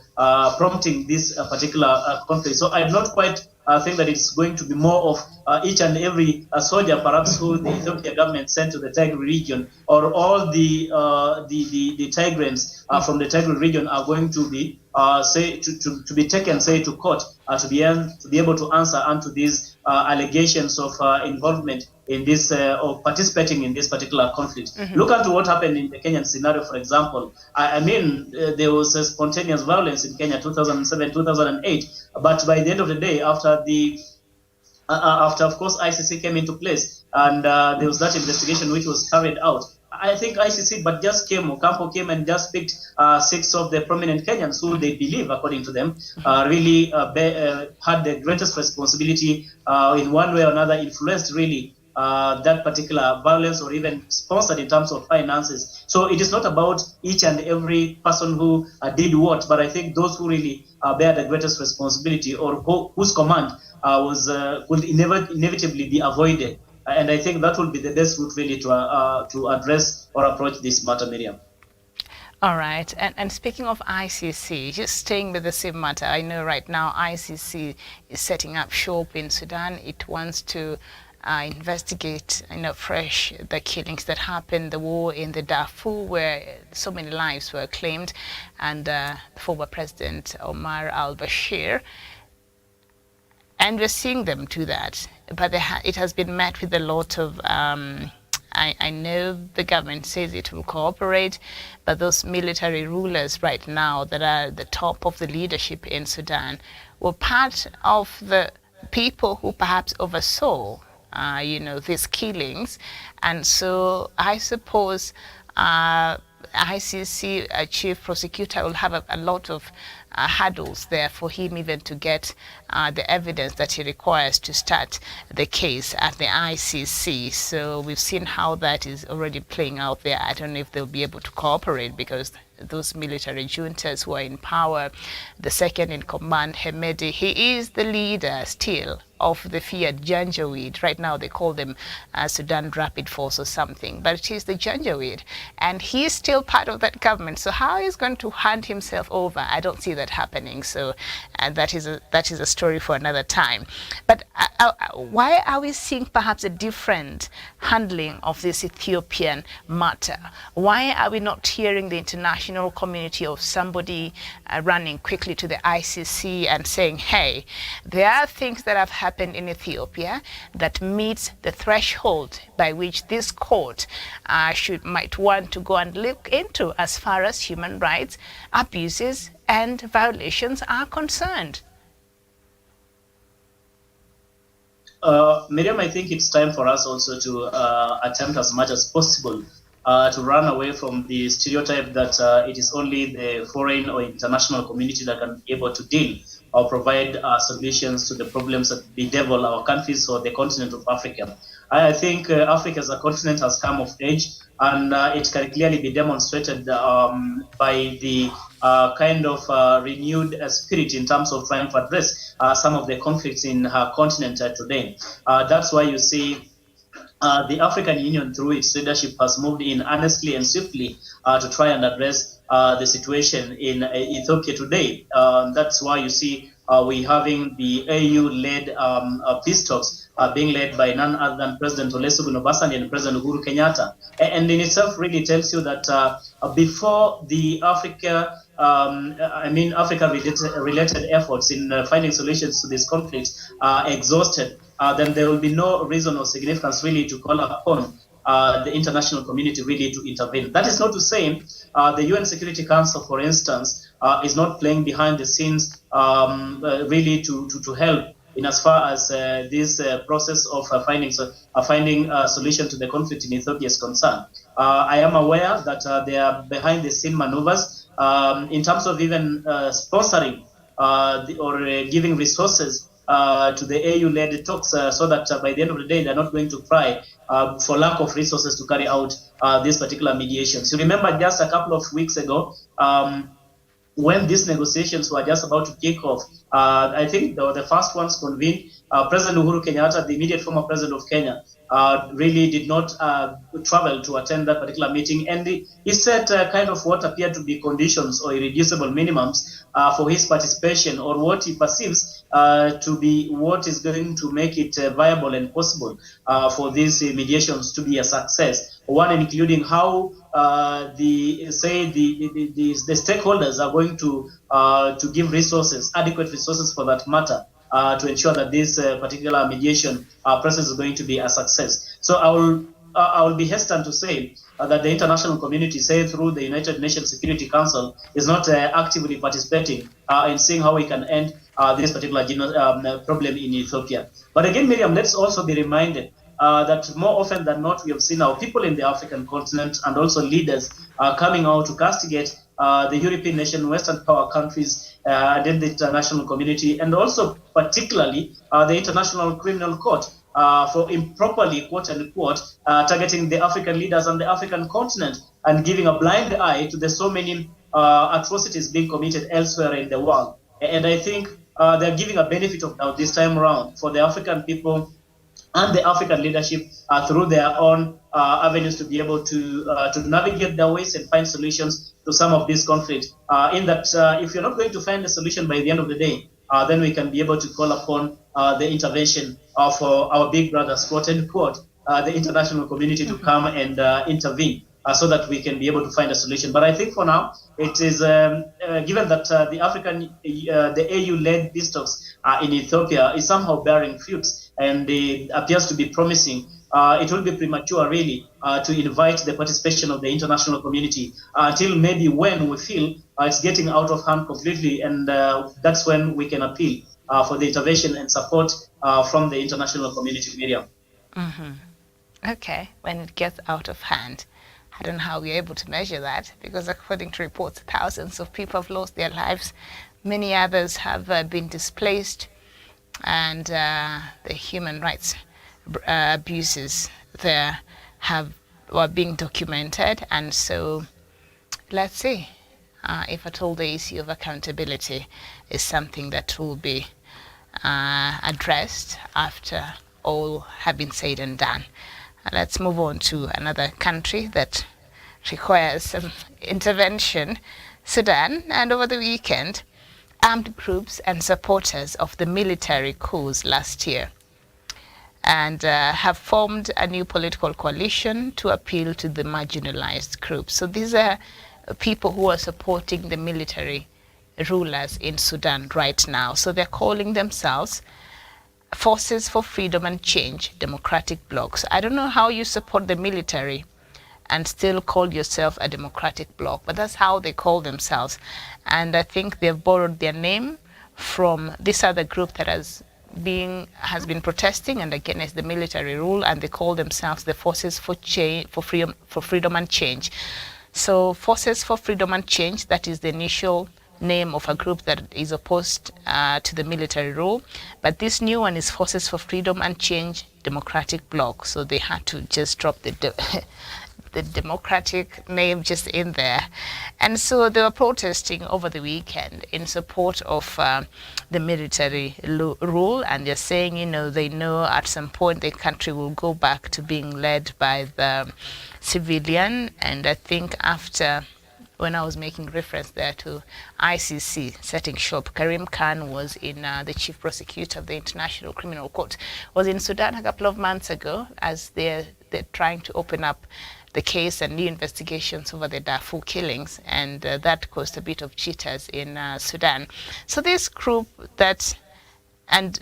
prompting this particular conflict. So I do not quite think that it's going to be more of each and every soldier, perhaps, who the Ethiopia government sent to the Tigray region, or all the Tigrans from the Tigray region are going to be to be taken, say, to court to be able to answer unto these allegations of involvement in this or participating in this particular conflict. Look at what happened in the Kenyan scenario, for example. I mean, there was a spontaneous violence in Kenya 2007, 2008, but by the end of the day, after of course ICC came into place and there was that investigation which was carried out. I think ICC Ocampo came and just picked 6 of the prominent Kenyans who they believe, according to them, really had the greatest responsibility in one way or another, influenced really that particular violence, or even sponsored in terms of finances. So it is not about each and every person who did what, but I think those who really bear the greatest responsibility, or whose command could inevitably be avoided. And I think that would be the best route really to address or approach this matter, Miriam. All right. And speaking of ICC, just staying with the same matter, I know right now ICC is setting up shop in Sudan. It wants to investigate fresh the killings that happened, the war in the Darfur, where so many lives were claimed, and former President Omar al-Bashir. And we're seeing them do that, but it has been met with a lot of, I know the government says it will cooperate, but those military rulers right now that are the top of the leadership in Sudan were part of the people who perhaps oversaw, these killings. And so I suppose ICC chief prosecutor will have a lot of hurdles there for him even to get the evidence that he requires to start the case at the ICC. So we've seen how that is already playing out there. I don't know if they'll be able to cooperate, because those military juntas who are in power, the second in command, Hemedi, he is the leader still of the feared Janjaweed. Right now they call them Sudan Rapid Force or something, but it is the Janjaweed, and he is still part of that government. So how he's going to hand himself over, I don't see that happening. So that is a story for another time. But why are we seeing perhaps a different handling of this Ethiopian matter? Why are we not hearing the international community of somebody running quickly to the ICC and saying, hey, there are things that have happened in Ethiopia that meets the threshold by which this court might want to go and look into as far as human rights abuses and violations are concerned? Miriam, I think it's time for us also to attempt as much as possible to run away from the stereotype that it is only the foreign or international community that can be able to deal or provide solutions to the problems that bedevil our countries or the continent of Africa. I think Africa as a continent has come of age, and it can clearly be demonstrated by the kind of renewed spirit in terms of trying to address some of the conflicts in her continent today. That's why you see the African Union, through its leadership, has moved in honestly and swiftly to try and address the situation in Ethiopia today. That's why you see we having the AU-led peace talks being led by none other than President Olusegun Obasanjo and President Uhuru Kenyatta. And in itself really tells you that before the Africa-related efforts in finding solutions to this conflict are exhausted, then there will be no reason or significance really to call upon the international community really to intervene. That is not to say the UN Security Council, for instance, is not playing behind the scenes really to help in as far as this process of finding a solution to the conflict in Ethiopia is concerned. I am aware that there are behind the scene maneuvers in terms of even sponsoring or giving resources to the AU-led talks so that by the end of the day, they're not going to cry for lack of resources to carry out this particular mediation. So remember just a couple of weeks ago, when these negotiations were just about to kick off, I think the first ones convened President Uhuru Kenyatta, the immediate former president of Kenya, really did not travel to attend that particular meeting, and he set kind of what appeared to be conditions or irreducible minimums for his participation, or what he perceives to be what is going to make it viable and possible for these mediations to be a success. One including how the stakeholders are going to give resources, adequate resources for that matter, to ensure that this particular mediation process is going to be a success. So I will be hesitant to say that the international community, say through the United Nations Security Council, is not actively participating in seeing how we can end this particular problem in Ethiopia. But again, Miriam, let's also be reminded that more often than not, we have seen our people in the African continent and also leaders coming out to castigate the European nation, Western power countries, then the international community, and also particularly the International Criminal Court for improperly, quote unquote, targeting the African leaders and the African continent and giving a blind eye to the so many atrocities being committed elsewhere in the world. And I think they're giving a benefit of doubt this time around for the African people and the African leadership through their own avenues to be able to navigate their ways and find solutions to some of these conflicts. In that, if you're not going to find a solution by the end of the day, then we can be able to call upon the intervention of our big brothers, quote unquote, the international community to come and intervene so that we can be able to find a solution. But I think for now, it is given that the AU-led peace talks in Ethiopia is somehow bearing fruits and appears to be promising. It will be premature, really, to invite the participation of the international community until maybe when we feel it's getting out of hand completely, and that's when we can appeal for the intervention and support from the international community, Miriam. Mm-hmm. Okay, when it gets out of hand. I don't know how we're able to measure that, because according to reports, thousands of people have lost their lives. Many others have been displaced, and the human rights abuses there were being documented. And so let's see if at all the issue of accountability is something that will be addressed after all have been said and done. Let's move on to another country that requires some intervention, Sudan. And over the weekend, armed groups and supporters of the military coups last year and have formed a new political coalition to appeal to the marginalized groups. So these are people who are supporting the military rulers in Sudan right now. So they're calling themselves Forces for Freedom and Change Democratic Bloc. So I don't know how you support the military and still call yourself a democratic bloc, but that's how they call themselves. And I think they've borrowed their name from this other group that has been protesting and against the military rule, and they call themselves the Forces for Freedom and Change. So Forces for Freedom and Change, that is the initial name of a group that is opposed to the military rule, but this new one is Forces for Freedom and Change Democratic Bloc. So they had to just drop the democratic name just in there. And so they were protesting over the weekend in support of the military rule, and they're saying, they know at some point the country will go back to being led by the civilian. And I think after, when I was making reference there to ICC setting shop, Karim Khan was in, the chief prosecutor of the International Criminal Court, was in Sudan a couple of months ago as they're trying to open up the case and new investigations over the Darfur killings, and that caused a bit of jitters in Sudan. So this group and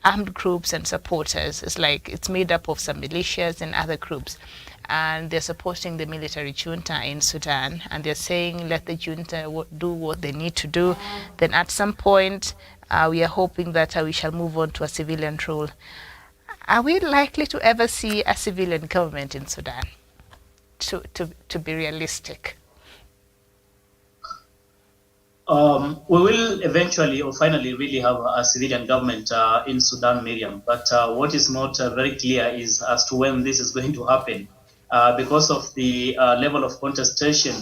armed groups and supporters, it's made up of some militias and other groups, and they're supporting the military junta in Sudan, and they're saying let the junta do what they need to do. Then at some point, we are hoping that we shall move on to a civilian rule. Are we likely to ever see a civilian government in Sudan, to be realistic? We will eventually or finally really have a civilian government in Sudan, Miriam. But what is not very clear is as to when this is going to happen. Because of the level of contestation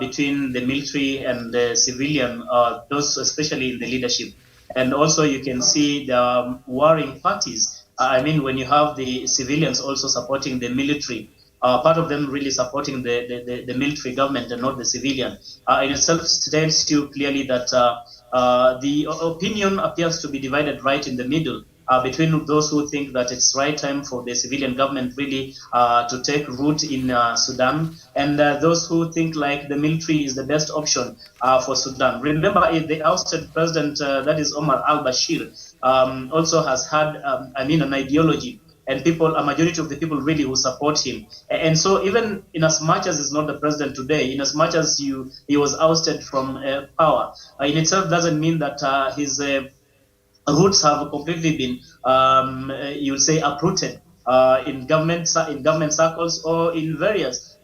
between the military and the civilian, those especially in the leadership. And also you can see the warring parties. I mean, when you have the civilians also supporting the military, part of them really supporting the military government and not the civilian, in itself states to you clearly that the opinion appears to be divided right in the middle. Between those who think that it's right time for the civilian government really to take root in Sudan, and those who think like the military is the best option for Sudan. Remember, the ousted president, that is Omar al-Bashir, also has had, an ideology, and a majority of the people really who support him. And so even in as much as he's not the president today, in as much as he was ousted from power, in itself doesn't mean that his roots have completely been, you would say, uprooted in government circles, or in various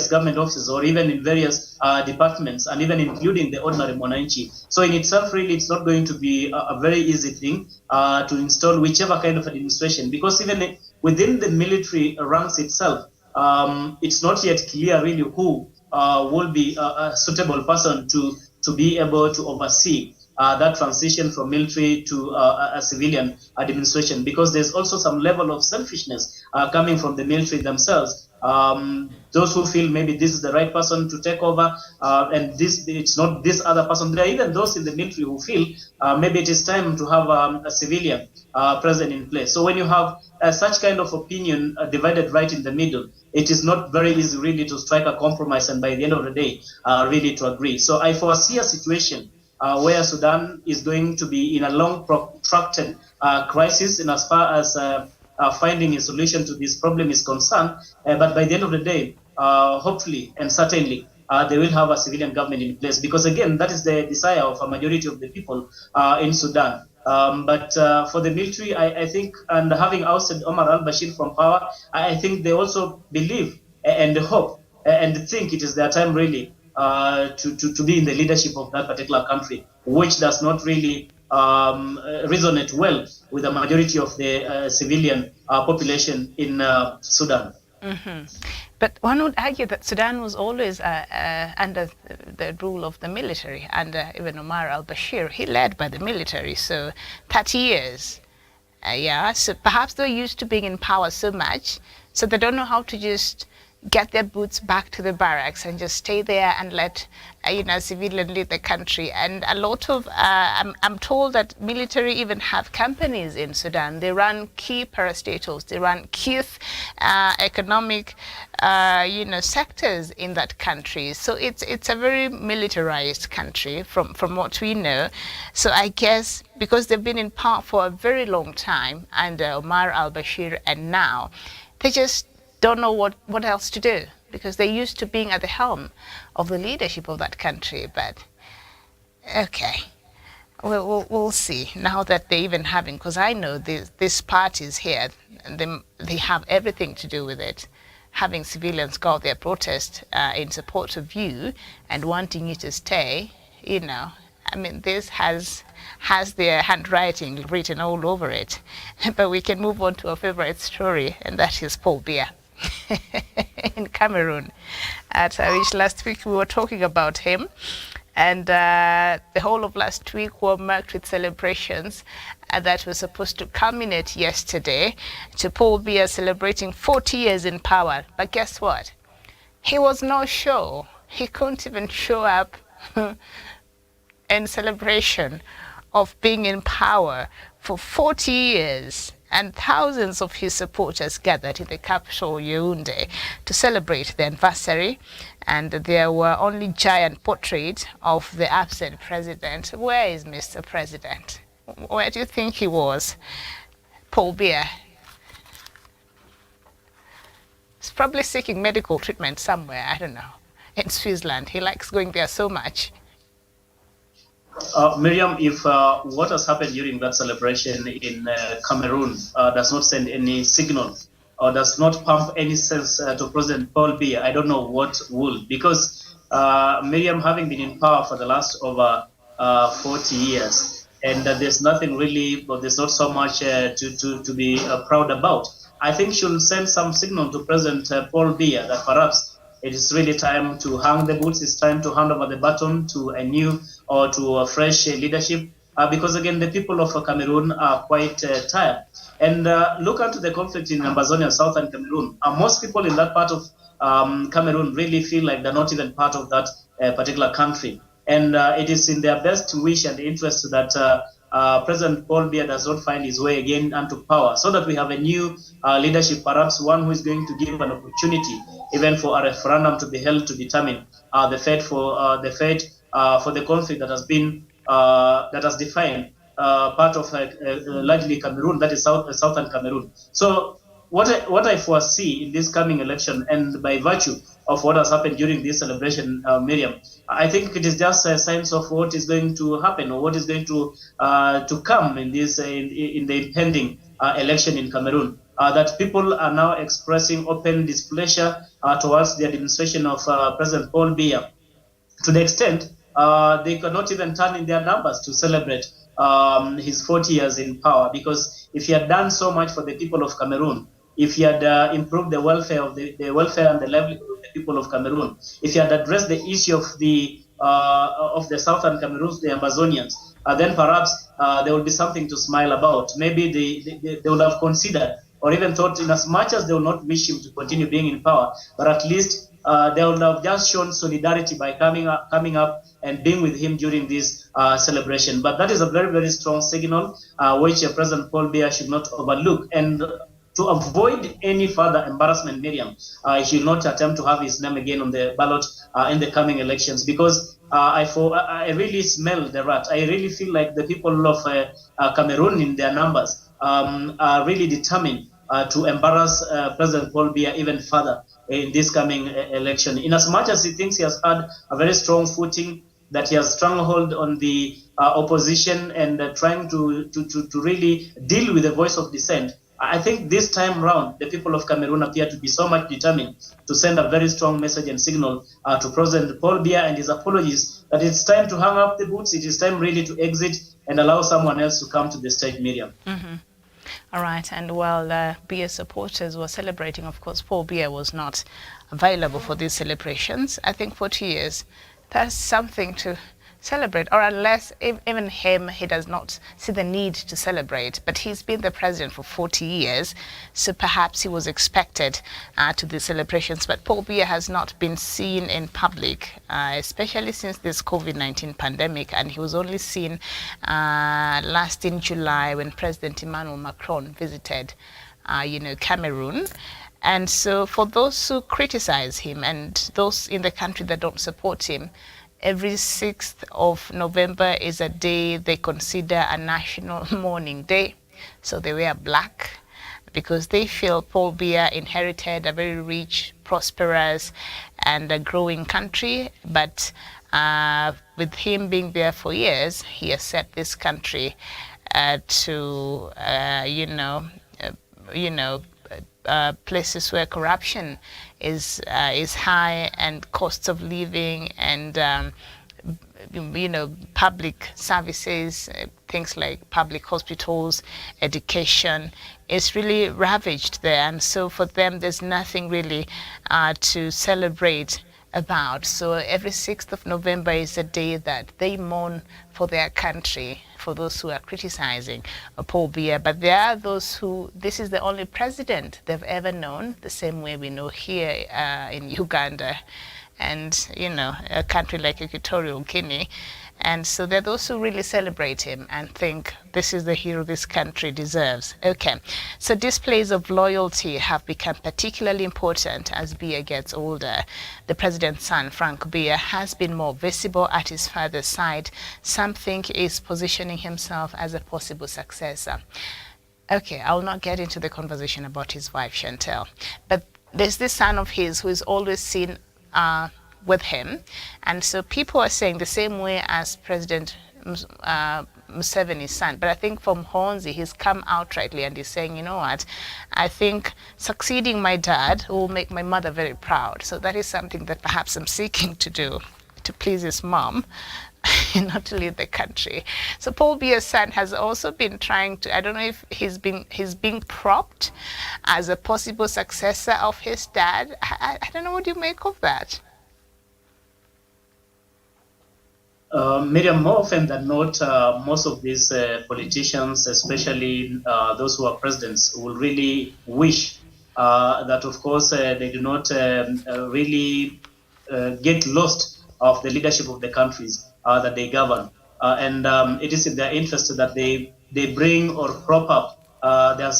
government offices, or even in various departments, and even including the ordinary mwananchi. So in itself, really, it's not going to be a very easy thing to install whichever kind of administration, because even within the military ranks itself, it's not yet clear really who will be a suitable person to be able to oversee that transition from military to a civilian administration, because there's also some level of selfishness coming from the military themselves. Those who feel maybe this is the right person to take over, and it's not this other person. There are even those in the military who feel maybe it is time to have a civilian president in place. So when you have such kind of opinion divided right in the middle, it is not very easy really to strike a compromise, and by the end of the day, really to agree. So I foresee a situation where Sudan is going to be in a long protracted crisis in as far as finding a solution to this problem is concerned. But by the end of the day, hopefully and certainly, they will have a civilian government in place, because again, that is the desire of a majority of the people in Sudan. But for the military, I think, and having ousted Omar al-Bashir from power, I think they also believe and hope and think it is their time really to be in the leadership of that particular country, which does not really resonate well with the majority of the civilian population in Sudan. Mm-hmm. But one would argue that Sudan was always under the rule of the military, under even Omar al-Bashir. He led by the military, so 30 years. So perhaps they're used to being in power so much, so they don't know how to just get their boots back to the barracks and just stay there and let civilian lead the country. And a lot of I'm told that military even have companies in Sudan. They run key parastatals, they run key economic sectors in that country. So it's a very militarized country from what we know. So I guess because they've been in power for a very long time under Omar al-Bashir, and now they just don't know what else to do, because they're used to being at the helm of the leadership of that country. But okay, we'll see now that they're even having, because I know these parties here, they have everything to do with it, having civilians go out there protest in support of you and wanting you to stay. This has their handwriting written all over it. But we can move on to our favorite story, and that is Paul Biya in Cameroon, which last week we were talking about him, and the whole of last week were marked with celebrations that were supposed to culminate yesterday to Paul Biya celebrating 40 years in power. But guess what? He was no show. He couldn't even show up in celebration of being in power for 40 years. And thousands of his supporters gathered in the capital, Yaoundé, to celebrate the anniversary. And there were only giant portraits of the absent president. Where is Mr. President? Where do you think he was? Paul Biya. He's probably seeking medical treatment somewhere, I don't know, in Switzerland. He likes going there so much. Miriam, if what has happened during that celebration in Cameroon does not send any signal or does not pump any sense to President Paul Biya, I don't know what will. Because Miriam, having been in power for the last over 40 years, and there's nothing really, but there's not so much to be proud about, I think she'll send some signal to President Paul Biya that perhaps it is really time to hang the boots. It's time to hand over the baton to a new or to a fresh leadership because again, the people of Cameroon are quite tired. And look into the conflict in Ambazonia, southern Cameroon. Most people in that part of Cameroon really feel like they're not even part of that particular country. And it is in their best wish and interest that President Paul Biya does not find his way again into power, so that we have a new leadership, perhaps one who is going to give an opportunity even for a referendum to be held to determine the fate for the conflict that has been that has defined part of largely Cameroon, that is southern Cameroon. So what I foresee in this coming election, and by virtue of what has happened during this celebration, Miriam, I think it is just a sense of what is going to happen, or what is going to come in this in the impending election in Cameroon. That people are now expressing open displeasure towards the administration of President Paul Biya, to the extent they cannot even turn in their numbers to celebrate his 40 years in power. Because if he had done so much for the people of Cameroon, if he had improved the welfare of the welfare and the livelihood of the people of Cameroon, if he had addressed the issue of the southern Cameroons, the Amazonians, then perhaps there would be something to smile about. Maybe they would have considered, or even thought, in as much as they will not wish him to continue being in power, but at least they would have just shown solidarity by coming up and being with him during this celebration. But that is a very, very strong signal which President Paul Biya should not overlook. And to avoid any further embarrassment, Miriam, he should not attempt to have his name again on the ballot in the coming elections, because I really smell the rat. I really feel like the people of Cameroon, in their numbers, are really determined to embarrass President Paul Biya even further in this coming election. In as much as he thinks he has had a very strong footing, that he has stronghold on the opposition, and trying to really deal with the voice of dissent, I think this time round, the people of Cameroon appear to be so much determined to send a very strong message and signal to President Paul Biya and his apologies, that it's time to hang up the boots. It is time really to exit and allow someone else to come to the stage, Miriam. Mm-hmm. All right, and while Biya supporters were celebrating, of course, Paul Biya was not available for these celebrations. I think 40 years, that's something to celebrate, or unless even him, he does not see the need to celebrate. But he's been the president for 40 years, so perhaps he was expected to the celebrations. But Paul Biya has not been seen in public, especially since this COVID-19 pandemic, and he was only seen last in July when President Emmanuel Macron visited, Cameroon. And so for those who criticize him and those in the country that don't support him, every 6th of November is a day they consider a national mourning day. So they wear black because they feel Paul Biya inherited a very rich, prosperous, and a growing country. But with him being there for years, he has set this country to, places where corruption is high, and costs of living, and public services, things like public hospitals, education, is really ravaged there. And so for them, there's nothing really to celebrate about. So every 6th of November is a day that they mourn for their country, for those who are criticizing Paul Biya. But there are those who, this is the only president they've ever known, the same way we know here in Uganda and, a country like Equatorial Guinea. And so there are those who really celebrate him and think this is the hero this country deserves. Okay, so displays of loyalty have become particularly important as Biya gets older. The president's son, Frank Biya, has been more visible at his father's side. Some think he's positioning himself as a possible successor. Okay, I'll not get into the conversation about his wife, Chantel. But there's this son of his who is always seen with him. And so people are saying the same way as President Museveni's son. But I think from Hornzi, he's come outrightly and he's saying, you know what, I think succeeding my dad will make my mother very proud. So that is something that perhaps I'm seeking to do, to please his mom, not to leave the country. So Paul Biya's son has also been trying to, I don't know if he's being propped as a possible successor of his dad. I don't know what you make of that. Miriam, more often than not, most of these politicians, especially those who are presidents, will really wish that, of course, they do not really get lost of the leadership of the countries that they govern. And it is in their interest that they bring or prop up their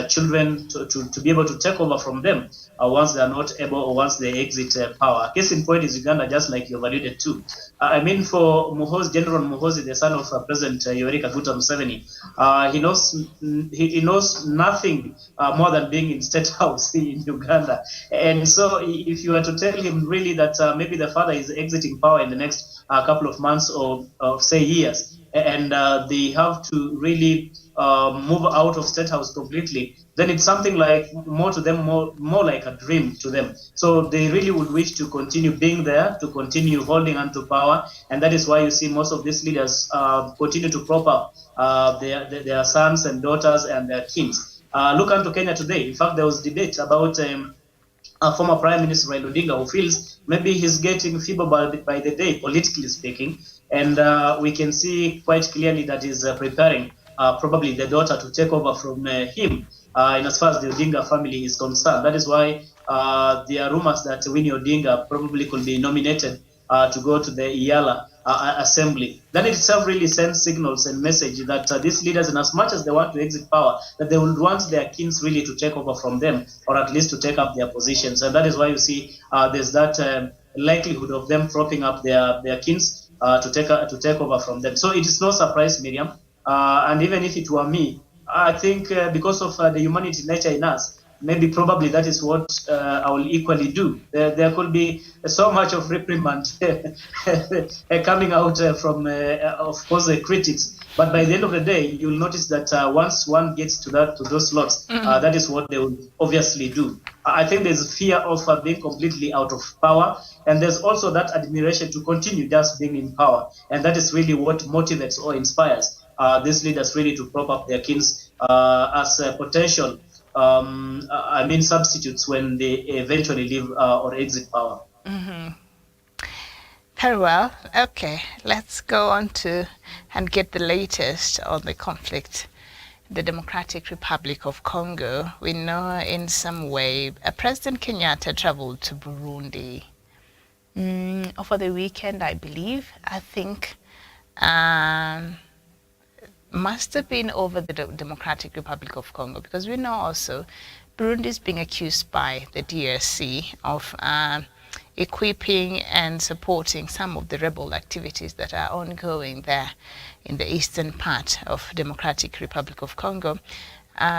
children to be able to take over from them once they are not able or once they exit power. Case in point is Uganda, just like you've alluded to. For General Muhoozi, the son of President Yoweri Kaguta Museveni, he knows nothing more than being in State House in Uganda. And so if you were to tell him really that maybe the father is exiting power in the next couple of months or say years, and they have to really move out of State House completely, then it's something like more to them, more like a dream to them. So they really would wish to continue being there, to continue holding on to power, and that is why you see most of these leaders continue to prop up their sons and daughters and their kings. Look unto Kenya today. In fact, there was debate about former Prime Minister Raila Odinga, who feels maybe he's getting feeble by the day, politically speaking. And we can see quite clearly that he's preparing probably the daughter to take over from him in as far as the Odinga family is concerned. That is why there are rumors that Winnie Odinga probably could be nominated to go to the Iyala assembly. That itself really sends signals and message that these leaders, in as much as they want to exit power, that they would want their kings really to take over from them, or at least to take up their positions. And that is why you see there's that likelihood of them propping up their kings to take over from them. So it is no surprise, Miriam. And even if it were me, I think because of the humanity nature in us, maybe probably that is what I will equally do. There could be so much of reprimand coming out from, of course, the critics. But by the end of the day, you'll notice that once one gets to those slots, that is what they will obviously do. I think there's fear of being completely out of power, and there's also that admiration to continue just being in power, and that is really what motivates or inspires these leaders really to prop up their kings as potential substitutes when they eventually leave or exit power. Mm-hmm. Very well. Okay, let's go on to and get the latest on the conflict. The Democratic Republic of Congo. We know in some way President Kenyatta traveled to Burundi over the weekend, I believe. I think must have been over the Democratic Republic of Congo, because we know also Burundi is being accused by the DRC of equipping and supporting some of the rebel activities that are ongoing there in the eastern part of Democratic Republic of Congo.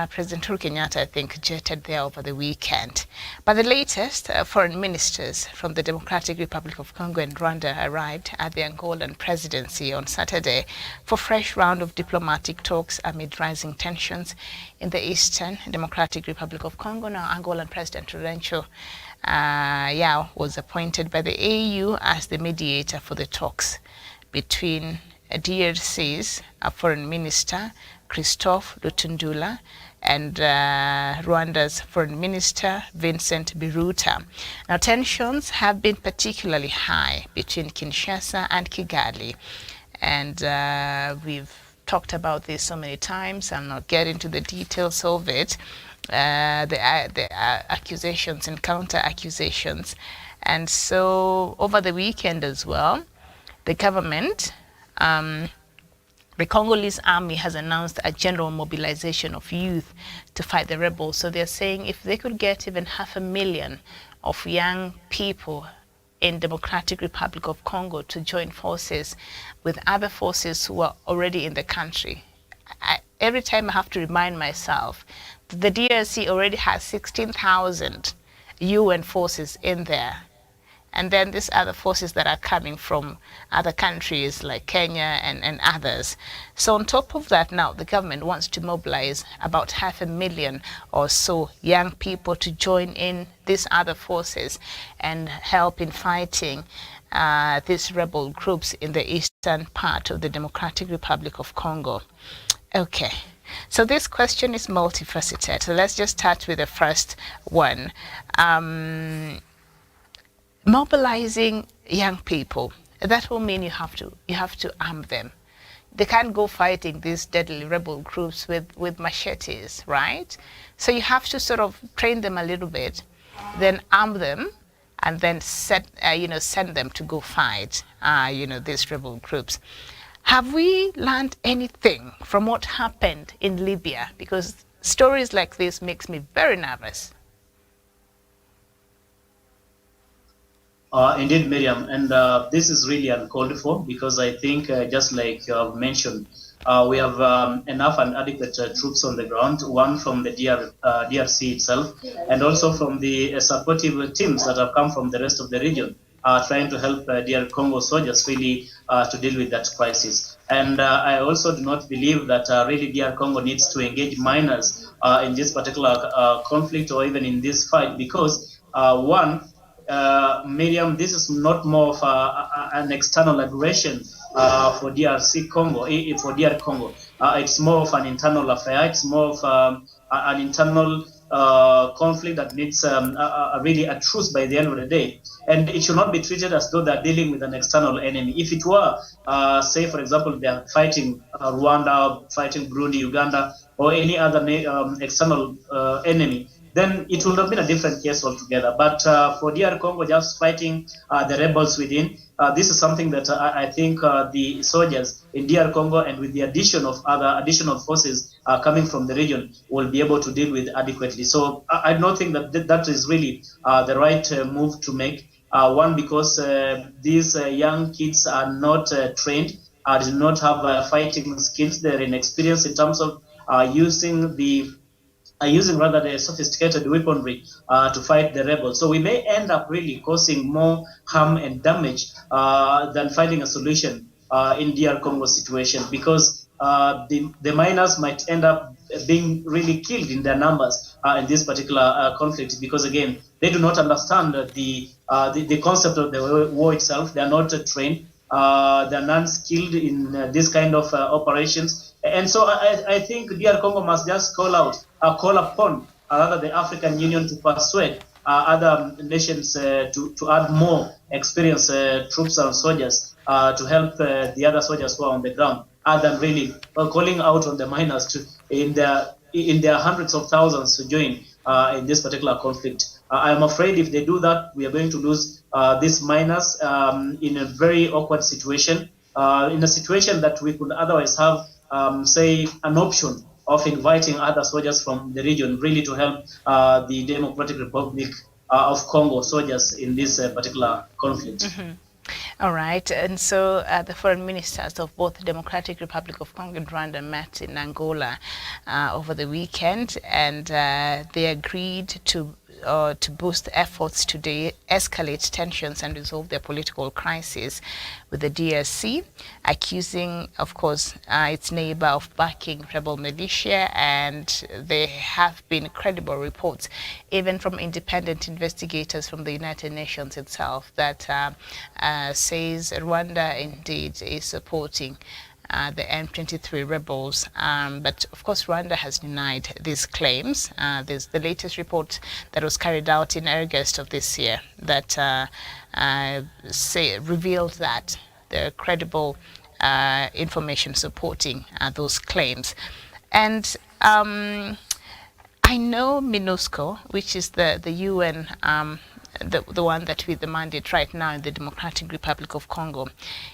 President Uhuru Kenyatta, I think, jetted there over the weekend. But the latest foreign ministers from the Democratic Republic of Congo and Rwanda arrived at the Angolan presidency on Saturday for a fresh round of diplomatic talks amid rising tensions in the eastern Democratic Republic of Congo. Now, Angolan President Lourenço Yao was appointed by the AU as the mediator for the talks between DRC's Foreign Minister Christophe Lutundula and Rwanda's Foreign Minister Vincent Biruta. Now, tensions have been particularly high between Kinshasa and Kigali, and we've talked about this so many times. I'll not get into the details of it. The accusations and counter accusations, and so over the weekend as well, the government. The Congolese army has announced a general mobilization of youth to fight the rebels. So they're saying if they could get even 500,000 of young people in Democratic Republic of Congo to join forces with other forces who are already in the country. Every time I have to remind myself that the DRC already has 16,000 UN forces in there. And then these other forces that are coming from other countries like Kenya and others. So on top of that, now the government wants to mobilize about 500,000 or so young people to join in these other forces and help in fighting these rebel groups in the eastern part of the Democratic Republic of Congo. Okay. So this question is multifaceted. So let's just start with the first one. Mobilizing young people that will mean you have to arm them. They can't go fighting these deadly rebel groups with machetes, right? So you have to sort of train them a little bit, then arm them, and then send them to go fight, these rebel groups. Have we learned anything from what happened in Libya? Because stories like this makes me very nervous. Indeed, Miriam, and this is really uncalled for, because I think, just like you have mentioned, we have enough and adequate troops on the ground, one from the DRC itself, and also from the supportive teams that have come from the rest of the region, trying to help DR Congo soldiers really to deal with that crisis. And I also do not believe that really DR Congo needs to engage minors in this particular conflict, or even in this fight, because Miriam, this is not more of an external aggression for DRC Congo, for DR Congo. It's more of an internal affair. It's more of an internal conflict that needs really a truce by the end of the day. And it should not be treated as though they're dealing with an external enemy. If it were, say, for example, they're fighting Rwanda, fighting Burundi, Uganda, or any other external enemy, then it would have been a different case altogether. But for DR Congo just fighting the rebels within, this is something that I think the soldiers in DR Congo, and with the addition of other additional forces coming from the region, will be able to deal with adequately. So I don't think that is really the right move to make. One, because these young kids are not trained, do not have fighting skills. They're inexperienced in terms of using the sophisticated weaponry to fight the rebels. So we may end up really causing more harm and damage than finding a solution in DR Congo situation, because the miners might end up being really killed in their numbers in this particular conflict, because again, they do not understand the concept of the war itself. They are not trained. They're non-skilled in this kind of operations. And so I think DR Congo must just call upon rather the African Union to persuade other nations to add more experienced troops and soldiers to help the other soldiers who are on the ground, other than really calling out on the miners in their hundreds of thousands to join in this particular conflict. I am afraid if they do that, we are going to lose these miners in a very awkward situation, in a situation that we could otherwise have, say, an option of inviting other soldiers from the region really to help the Democratic Republic of Congo soldiers in this particular conflict. Mm-hmm. All right, and so the foreign ministers of both the Democratic Republic of Congo and Rwanda met in Angola over the weekend, and they agreed to boost efforts to de-escalate tensions and resolve their political crisis with the DRC, accusing, of course, its neighbor of backing rebel militia. And there have been credible reports, even from independent investigators from the United Nations itself, that says Rwanda indeed is supporting the M23 rebels, but of course Rwanda has denied these claims. There's the latest report that was carried out in August of this year that revealed that there are credible information supporting those claims. And I know MINUSCO, which is the UN, the one that with the mandate right now in the Democratic Republic of Congo.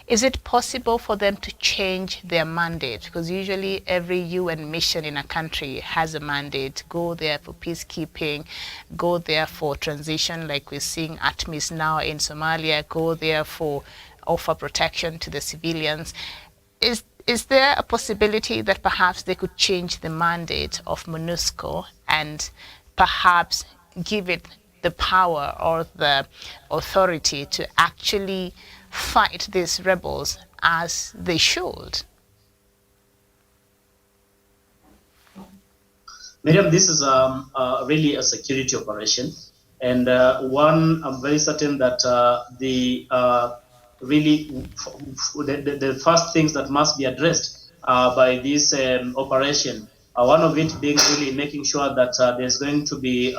Is it possible for them to change their mandate? Because usually every UN mission in a country has a mandate. Go there for peacekeeping, go there for transition, like we're seeing ATMIS now in Somalia, go there for offer protection to the civilians. Is there a possibility that perhaps they could change the mandate of MONUSCO and perhaps give it the power or the authority to actually fight these rebels as they should? Miriam, this is really a security operation, and one, I'm very certain that the first things that must be addressed by this operation, one of it being really making sure that there's going to be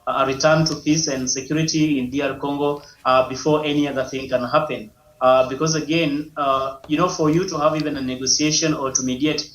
a return to peace and security in DR Congo before any other thing can happen. because again, for you to have even a negotiation or to mediate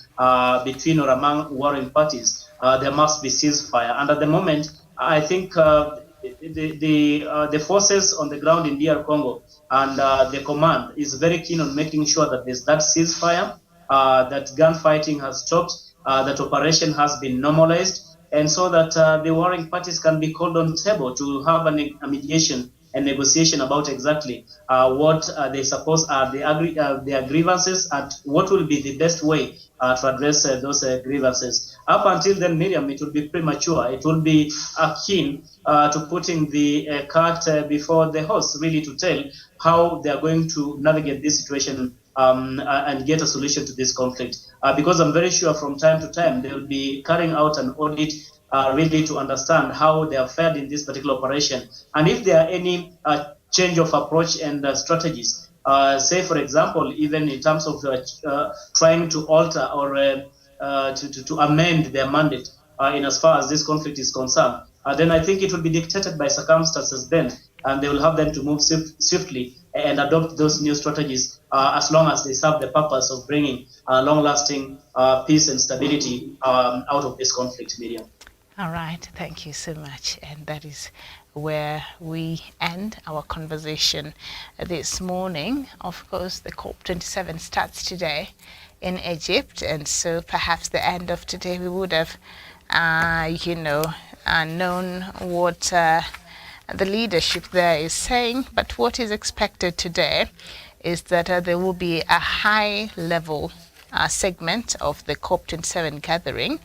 between or among warring parties, there must be ceasefire. And at the moment, I think the forces on the ground in DR Congo and the command is very keen on making sure that there's that ceasefire, that gunfighting has stopped, that operation has been normalized, and so that the warring parties can be called on table to have a mediation and negotiation about exactly what they suppose are their grievances and what will be the best way to address those grievances. Up until then, Miriam, it will be premature. It will be akin to putting the cart before the horse, really, to tell how they are going to navigate this situation and get a solution to this conflict. Because I'm very sure from time to time they will be carrying out an audit really to understand how they have fared in this particular operation. And if there are any change of approach and strategies, say, for example, even in terms of trying to alter or to amend their mandate in as far as this conflict is concerned, then I think it will be dictated by circumstances then, and they will have them to move swiftly and adopt those new strategies as long as they serve the purpose of bringing long-lasting peace and stability out of this conflict, Miriam. All right, thank you so much. And that is where we end our conversation this morning. Of course, the COP27 starts today in Egypt, and so perhaps the end of today we would have, known what the leadership there is saying. But what is expected today is that there will be a high-level segment of the COP27 gathering.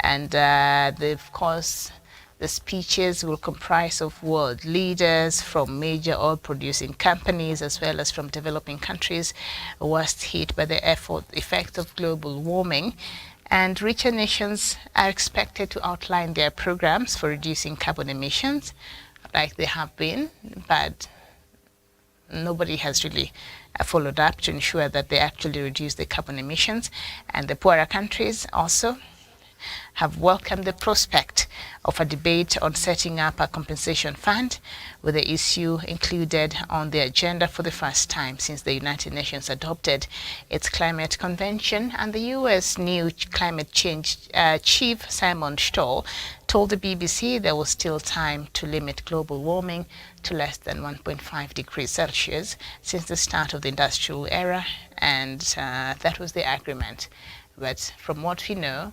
And of course, the speeches will comprise of world leaders from major oil-producing companies as well as from developing countries worst hit by the effect of global warming. And richer nations are expected to outline their programs for reducing carbon emissions, like they have been, but nobody has really followed up to ensure that they actually reduce the carbon emissions. And the poorer countries also have welcomed the prospect of a debate on setting up a compensation fund, with the issue included on the agenda for the first time since the United Nations adopted its climate convention. And the U.S. new climate change chief, Simon Stoll, told the BBC there was still time to limit global warming to less than 1.5 degrees Celsius since the start of the industrial era, and that was the agreement. But from what we know,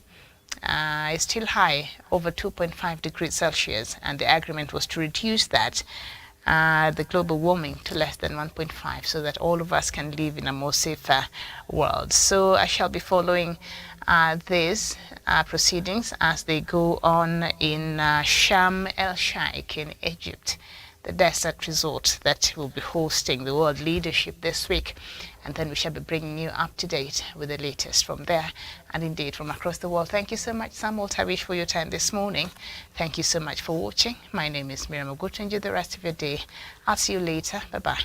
is still high, over 2.5 degrees Celsius, and the agreement was to reduce that, the global warming, to less than 1.5, so that all of us can live in a more safer world. So I shall be following these proceedings as they go on in Sharm el-Sheikh in Egypt, the desert resort that will be hosting the world leadership this week. And then we shall be bringing you up to date with the latest from there and indeed from across the world. Thank you so much, Samuel Tawish, for your time this morning. Thank you so much for watching. My name is Miriam Ogutu. Enjoy the rest of your day. I'll see you later. Bye-bye.